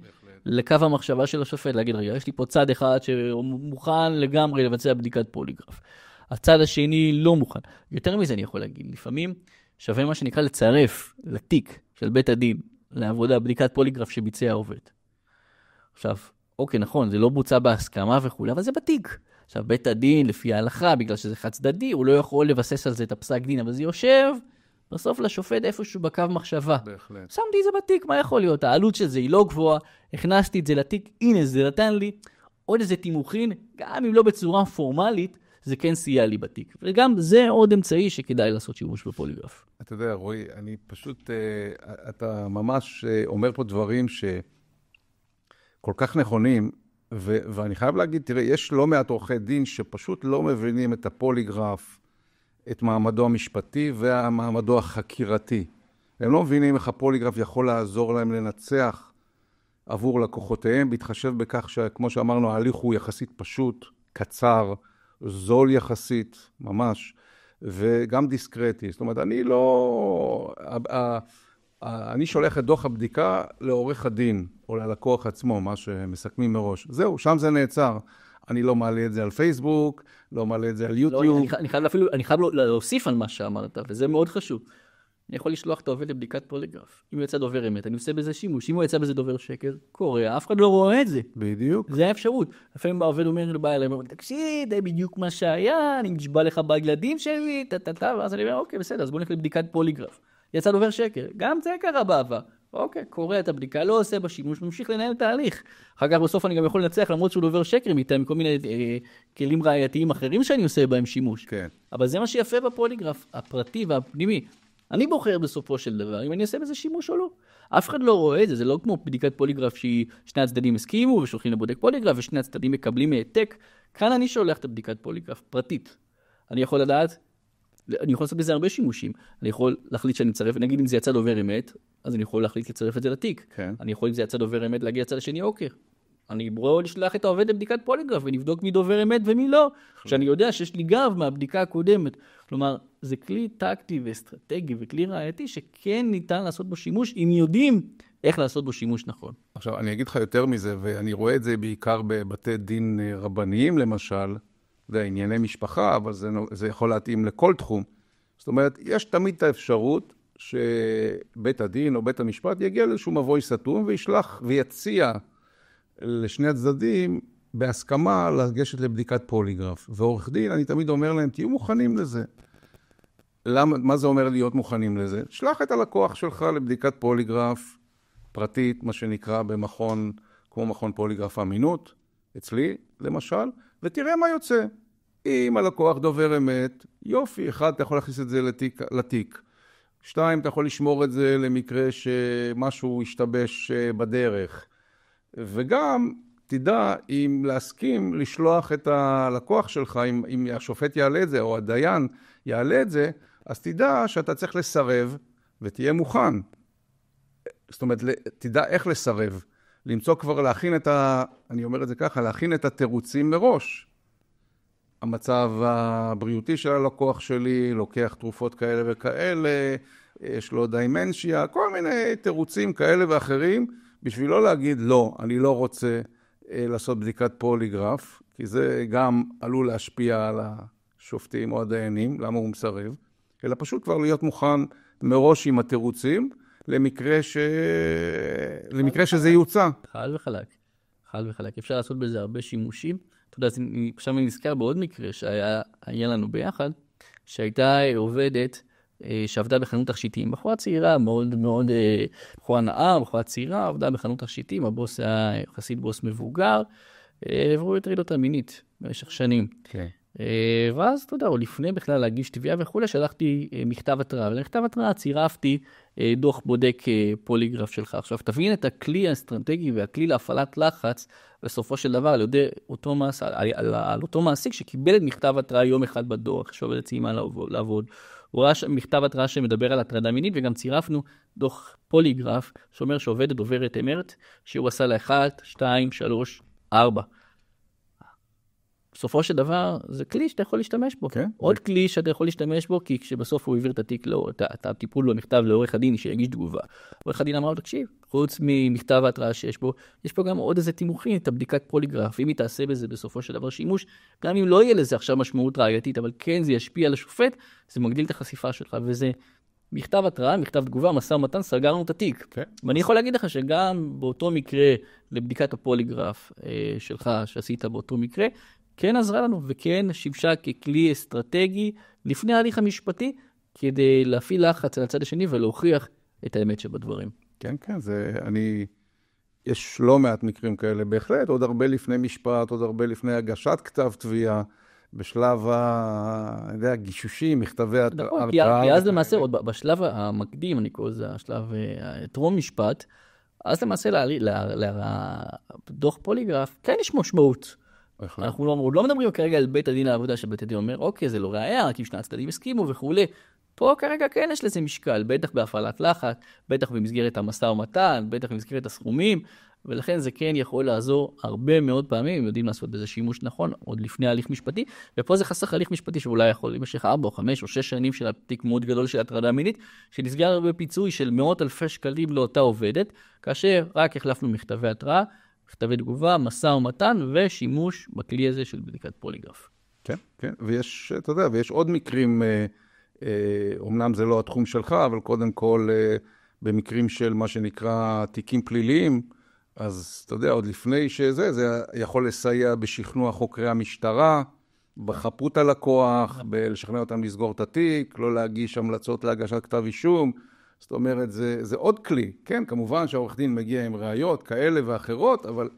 לקו המחשבה של השופט, להגיד, רגע, יש לי פה צד אחד שמוכן לגמרי לבצע בדיקת פוליגרף. הצד השני לא מוכן. יותר מזה אני יכול להגיד, לפעמים שווה מה שנקרא לצרף לתיק של בית הדין לעבודה בדיקת פוליגרף שביצע העובד. עכשיו, אוקיי, נכון, זה לא בוצע בהסכמה וכו', אבל זה בתיק. עכשיו, בית הדין, לפי ההלכה, בגלל שזה חד צדדי, הוא לא יכול לבסס על זה את הפסק דין, אבל זה יושב בסוף לשופט איפשהו בקו מחשבה. בהחלט. שמתי את זה בתיק, מה יכול להיות? העלות של זה היא לא גבוהה, הכנסתי את זה לתיק, הנה, זה נתן לי עוד איזה תימוכין, גם אם לא בצורה פורמלית, זה כן סייע לי בתיק. וגם זה עוד אמצעי שכדאי לעשות שימוש בפוליגרף. אתה יודע, רועי, אני פשוט, אתה ממש אומר פה דברים שכל כך נכונים, ואני חייב להגיד, תראה, יש לא מעט עורכי דין שפשוט לא מבינים את הפוליגרף, את מעמדו המשפטי והמעמדו החקירתי. הם לא מבינים איך הפוליגרף יכול לעזור להם לנצח עבור לקוחותיהם, בהתחשב בכך שכמו שאמרנו, ההליך הוא יחסית פשוט, קצר, זול יחסית, ממש, וגם דיסקרטי. זאת אומרת, אני שולח את דוח הבדיקה לעורך הדין, או ללקוח עצמו, מה שמסכמים מראש. זהו, שם זה נעצר. אני לא מעלה את זה על פייסבוק, לא מעלה את זה על יוטיוב. לא, אני חייב להוסיף על מה שאמרת, וזה מאוד חשוב. אני יכול לשלוח את העובד לבדיקת פוליגרף. אם הוא יצא דובר אמת, אני עושה בזה שימוש. אם הוא יצא בזה דובר שקר, קורה, אף אחד לא רואה את זה. בדיוק. זה האפשרות. לפעמים העובד אומר לבעל אליהם, תקשיב, זה בדיוק מה שהיה, אני נשבע לך בילדים שלי, ואז אני אומר, אוקיי, בסדר, אז בוא נלך לבדיקת פוליגרף. יצא דובר שקר. גם זה קרה בעבר. אוקיי, קורא את הבדיקה, לא עושה בשימוש, ממשיך לנהל תהליך. אחר כך בסוף אני גם יכול לנצח, למרות שהוא דובר שקר, מכל מיני כלים ראייתיים אחרים שאני עושה בהם שימוש. כן. אבל זה מה שיפה בפוליגרף, הפרטי והפנימי. אני בוחר בסופו של דבר, אם אני אעשה בזה שימוש או לא. אף אחד לא רואה את זה, זה לא כמו בדיקת פוליגרף ששני הצדדים הסכימו ושולחים לבודק פוליגרף, ושני הצדדים מקבלים העתק. כאן אני שולח את הבדיקת פוליגרף פרטית. אני יכול לדעת, אני יכול לעשות בזה הרבה שימושים. אני יכול להחליט שאני מצרף, נגיד אם זה יצא דובר אמת, אז אני יכול להחליט לצרף את זה לתיק. כן. אני יכול אם זה יצא דובר אמת להגיע לצד השני, אוקיי. אני בוא לשלח את העובד לבדיקת פוליגרף ונבדוק מי דובר אמת ומי לא. שאני יודע שיש לי גב מהבדיקה הקודמת. כלומר, זה כלי טקטי ואסטרטגי וכלי ראייתי שכן ניתן לעשות בו שימוש, אם יודעים איך לעשות בו שימוש נכון. עכשיו, אני אגיד לך יותר מזה, ואני רואה את זה בעיקר בבתי דין רבניים, למשל, זה ענייני משפחה, אבל זה יכול להתאים לכל תחום. זאת אומרת, יש תמיד את האפשרות שבית הדין או בית המשפט יגיע לאיזשהו מבוי סתום וישלח ויציע לשני הצדדים בהסכמה לגשת לבדיקת פוליגרף. ועורך דין, אני תמיד אומר להם, תהיו מוכנים לזה. מה זה אומר להיות מוכנים לזה? שלח את הלקוח שלך לבדיקת פוליגרף פרטית, מה שנקרא במכון, כמו מכון פוליגרף אמינות, אצלי למשל, ותראה מה יוצא. אם הלקוח דובר אמת, יופי, אחד, אתה יכול להכניס את זה לתיק. 2, אתה יכול לשמור את זה למקרה שמשהו ישתבש בדרך. וגם תדע אם להסכים לשלוח את הלקוח שלך, אם השופט יעלה את זה או הדיין יעלה את זה, אז תדע שאתה צריך לסרב ותהיה מוכן. זאת אומרת, תדע איך לסרב. למצוא כבר להכין אני אומר את זה ככה, להכין את התירוצים מראש. המצב הבריאותי של הלקוח שלי, לוקח תרופות כאלה וכאלה, יש לו דיימנשיה, כל מיני תירוצים כאלה ואחרים, בשביל לא להגיד, לא, אני לא רוצה לעשות בדיקת פוליגרף, כי זה גם עלול להשפיע על השופטים או הדיינים, למה הוא מסרב, אלא פשוט כבר להיות מוכן מראש עם התירוצים, למקרה שזה יוצא. חד וחלק. אפשר לעשות בזה הרבה שימושים. אתה יודע, עכשיו אני נזכר בעוד מקרה שהיה לנו ביחד, שהייתה עובדת שעבדה בחנות תכשיטים. בחורה צעירה, מאוד מאוד, בחורה נאה, בחורה צעירה, עבדה בחנות תכשיטים, הבוס היה יחסית בוס מבוגר, והוא הטריד אותה מינית במשך שנים. כן. ואז, אתה יודע, או לפני בכלל להגיש תביעה וכו', שלחתי מכתב התראה, ולמכתב התראה צירפתי דוח בודק פוליגרף שלך. עכשיו, תבין את הכלי האסטרטגי והכלי להפעלת לחץ, בסופו של דבר, על אותו מעסיק שקיבל את מכתב התראה יום אחד בדוח, שעובדת סיימה לעבוד. הוא ראה מכתב התראה שמדבר על הטרדה מינית, וגם צירפנו דוח פוליגרף, שאומר שעובדת דוברת אמת, שהוא עשה לה 1, 2, 3, 4. בסופו של דבר, זה כלי שאתה יכול להשתמש בו. Okay. עוד כלי שאתה יכול להשתמש בו, כי כשבסוף הוא העביר את התיק, את הטיפול במכתב לעורך הדין שיגיש תגובה. עורך הדין אמר לו, תקשיב, חוץ ממכתב ההתראה שיש בו, יש פה גם עוד איזה תימוכין, את הבדיקת פוליגרף. אם היא תעשה בזה בסופו של דבר שימוש, גם אם לא יהיה לזה עכשיו משמעות ראייתית, אבל כן זה ישפיע על השופט, זה מגדיל את החשיפה שלך, וזה מכתב התראה, מכתב תגובה, משא ומתן, סגרנו את התיק. Okay. ואני יכול להגיד לך שגם באותו מקרה, לבדיקת הפוליגרף שלך, שעשית באותו מקרה, כן עזרה לנו וכן שימשה ככלי אסטרטגי לפני ההליך המשפטי, כדי להפעיל לחץ על הצד השני ולהוכיח את האמת שבדברים. כן, כן, יש לא מעט מקרים כאלה בהחלט, עוד הרבה לפני משפט, עוד הרבה לפני הגשת כתב תביעה, בשלב הגישושים, מכתבי התראה. כי אז למעשה, עוד בשלב המקדים, אני קורא לזה השלב טרום משפט, אז למעשה לדוח פוליגרף, כן יש משמעות. אנחנו לא מדברים כרגע על בית הדין לעבודה, שבית הדין אומר, אוקיי, זה לא ראייה, רק אם שני הצדדים הסכימו וכו'. פה כרגע כן יש לזה משקל, בטח בהפעלת לחץ, בטח במסגרת המשא ומתן, בטח במסגרת הסכומים, ולכן זה כן יכול לעזור הרבה מאוד פעמים, אם יודעים לעשות בזה שימוש נכון, עוד לפני ההליך משפטי, ופה זה חסך הליך משפטי שאולי יכול להימשך 4 או 5 או 6 שנים של תיק מאוד גדול של הטרדה מינית, שנסגר בפיצוי של מאות אלפי שקלים לאותה עובדת, כאשר רק החלפנו מכתבי התראה, מכתבי תגובה, משא ומתן ושימוש בכלי הזה של בדיקת פוליגרף. כן, כן, ויש, אתה יודע, ויש עוד מקרים, אומנם זה לא התחום שלך, אבל קודם כל במקרים של מה שנקרא תיקים פליליים, אז אתה יודע, עוד לפני זה יכול לסייע בשכנוע חוקרי המשטרה, בחפות הלקוח, לשכנע אותם לסגור את התיק, לא להגיש המלצות להגשת כתב אישום, זאת אומרת, זה עוד כלי. כן, כמובן שהעורך דין מגיע עם ראיות כאלה ואחרות, אבל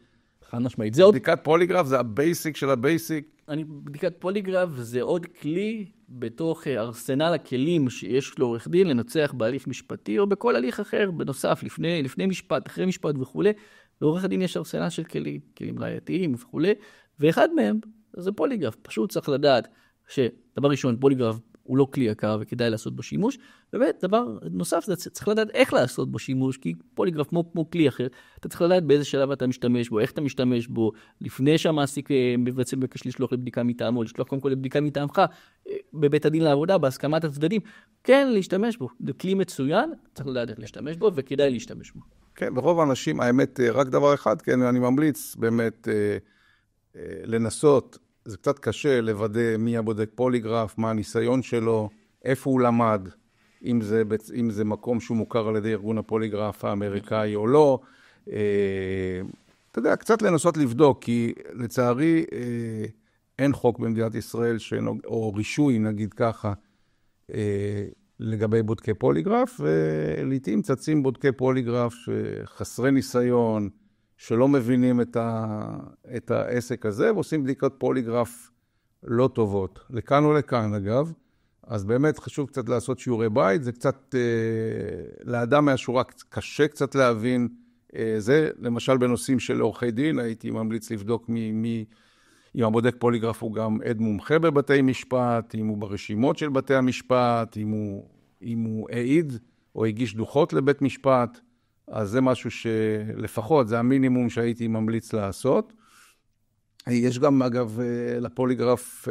בדיקת פוליגרף זה הבייסיק של הבייסיק. בדיקת פוליגרף זה עוד כלי בתוך ארסנל הכלים שיש לו עורך דין לנצח בהליך משפטי, או בכל הליך אחר, בנוסף, לפני משפט, אחרי משפט וכו'. לעורך הדין יש ארסנל של כלים ראייתיים וכו'. ואחד מהם זה פוליגרף. פשוט צריך לדעת שדבר ראשון, פוליגרף הוא לא כלי יקר וכדאי לעשות בו שימוש, ובאמת דבר נוסף, זה צריך לדעת איך לעשות בו שימוש, כי פוליגרף כמו כלי אחר, אתה צריך לדעת באיזה שלב אתה משתמש בו, איך אתה משתמש בו, לפני שהמעסיק בעצם מבקש לשלוח לבדיקה מטעמו, לשלוח קודם כל לבדיקה מטעמך, בבית הדין לעבודה, בהסכמת הצדדים, כן, להשתמש בו. זה כלי מצוין, צריך לדעת איך להשתמש בו, וכדאי להשתמש בו. כן, ברוב האנשים, האמת, רק דבר אחד, כן, אני ממליץ באמת לנסות, זה קצת קשה לוודא מי הבודק פוליגרף, מה הניסיון שלו, איפה הוא למד, אם זה מקום שהוא מוכר על ידי ארגון הפוליגרף האמריקאי או לא. אתה יודע, קצת לנסות לבדוק, כי לצערי אין חוק במדינת ישראל, או רישוי נגיד ככה, לגבי בודקי פוליגרף, ולעיתים צצים בודקי פוליגרף שחסרי ניסיון, שלא מבינים את העסק הזה, ועושים בדיקות פוליגרף לא טובות. לכאן או לכאן, אגב. אז באמת חשוב קצת לעשות שיעורי בית, זה קצת, לאדם מהשורה קשה קצת להבין, זה למשל בנושאים של עורכי דין, הייתי ממליץ לבדוק מי אם הבודק פוליגרף הוא גם עד מומחה בבתי משפט, אם הוא ברשימות של בתי המשפט, אם הוא העיד או הגיש דוחות לבית משפט, אז זה משהו שלפחות, זה המינימום שהייתי ממליץ לעשות. יש גם, אגב, לפוליגרף,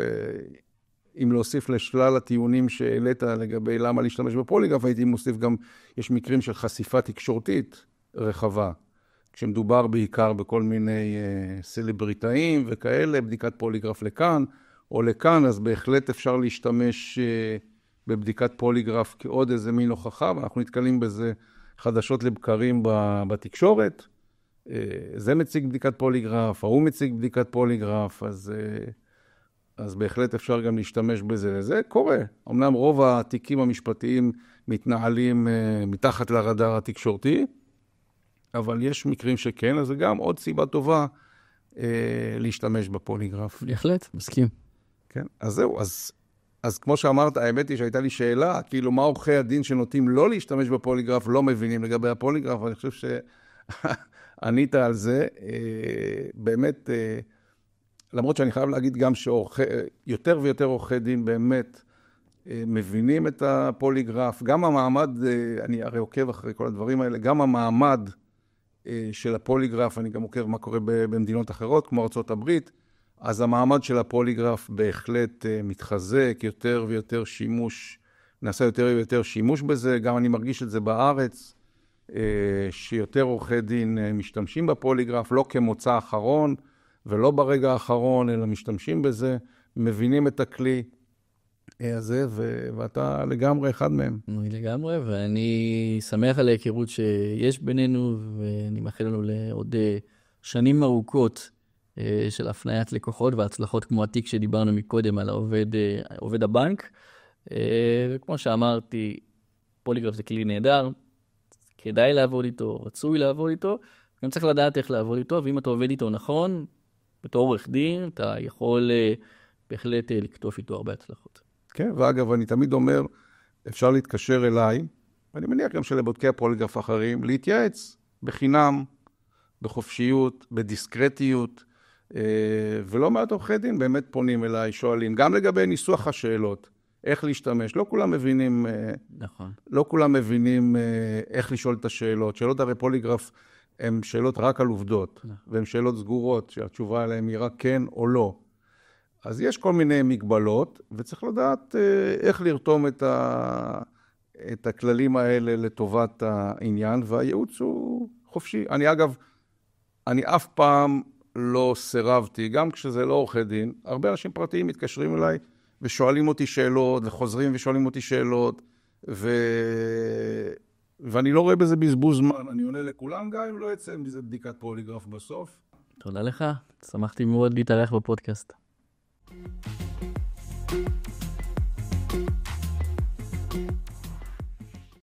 אם להוסיף לשלל הטיעונים שהעלית לגבי למה להשתמש בפוליגרף, הייתי מוסיף גם, יש מקרים של חשיפה תקשורתית רחבה. כשמדובר בעיקר בכל מיני סלבריטאים וכאלה, בדיקת פוליגרף לכאן או לכאן, אז בהחלט אפשר להשתמש בבדיקת פוליגרף כעוד איזה מין הוכחה, ואנחנו נתקלים בזה חדשות לבקרים בתקשורת. זה מציג בדיקת פוליגרף, ההוא מציג בדיקת פוליגרף, אז בהחלט אפשר גם להשתמש בזה. זה קורה. אמנם רוב התיקים המשפטיים מתנהלים מתחת לרדאר התקשורתי, אבל יש מקרים שכן, אז זה גם עוד סיבה טובה להשתמש בפוליגרף. בהחלט, מסכים. כן, אז זהו, אז כמו שאמרת, האמת היא שהייתה לי שאלה, כאילו מה עורכי הדין שנוטים לא להשתמש בפוליגרף, לא מבינים לגבי הפוליגרף, ואני חושב שענית על זה. באמת, למרות שאני חייב להגיד גם שיותר ויותר עורכי דין באמת מבינים את הפוליגרף, גם המעמד, אני הרי עוקב אחרי כל הדברים האלה, גם המעמד של הפוליגרף, אני גם עוקב מה קורה במדינות אחרות, כמו ארצות הברית, אז המעמד של הפוליגרף בהחלט מתחזק, יותר ויותר שימוש, נעשה יותר ויותר שימוש בזה, גם אני מרגיש את זה בארץ, שיותר עורכי דין משתמשים בפוליגרף, לא כמוצא אחרון ולא ברגע האחרון, אלא משתמשים בזה, מבינים את הכלי הזה, ואתה לגמרי אחד מהם. אני לגמרי, ואני שמח על ההיכרות שיש בינינו, ואני מאחל לנו לעוד שנים ארוכות של הפניית לקוחות והצלחות כמו התיק שדיברנו מקודם על עובד הבנק. וכמו שאמרתי, פוליגרף זה כלי נהדר, כדאי לעבוד איתו, רצוי לעבוד איתו, גם צריך לדעת איך לעבוד איתו, ואם אתה עובד איתו נכון, בתור עורך דין, אתה יכול בהחלט לקטוף איתו הרבה הצלחות. כן, ואגב, אני תמיד אומר, אפשר להתקשר אליי, ואני מניח גם שלבודקי הפוליגרף האחרים, להתייעץ בחינם, בחופשיות, בדיסקרטיות, ולא מעט עורכי דין באמת פונים אליי, שואלים, גם לגבי ניסוח השאלות, איך להשתמש. לא כולם מבינים, נכון. לא כולם מבינים איך לשאול את השאלות. שאלות הרי פוליגרף הן שאלות רק על עובדות, והן שאלות סגורות, שהתשובה עליהן היא רק כן או לא. אז יש כל מיני מגבלות, וצריך לדעת איך לרתום את הכללים האלה לטובת העניין, והייעוץ הוא חופשי. אני אף פעם לא סירבתי, גם כשזה לא עורכי דין, הרבה אנשים פרטיים מתקשרים אליי ושואלים אותי שאלות, וחוזרים ושואלים אותי שאלות, ואני לא רואה בזה בזבוז זמן. אני עונה לכולם, גם אם לא יצא מזה בדיקת פוליגרף בסוף. תודה לך, שמחתי מאוד להתארח בפודקאסט.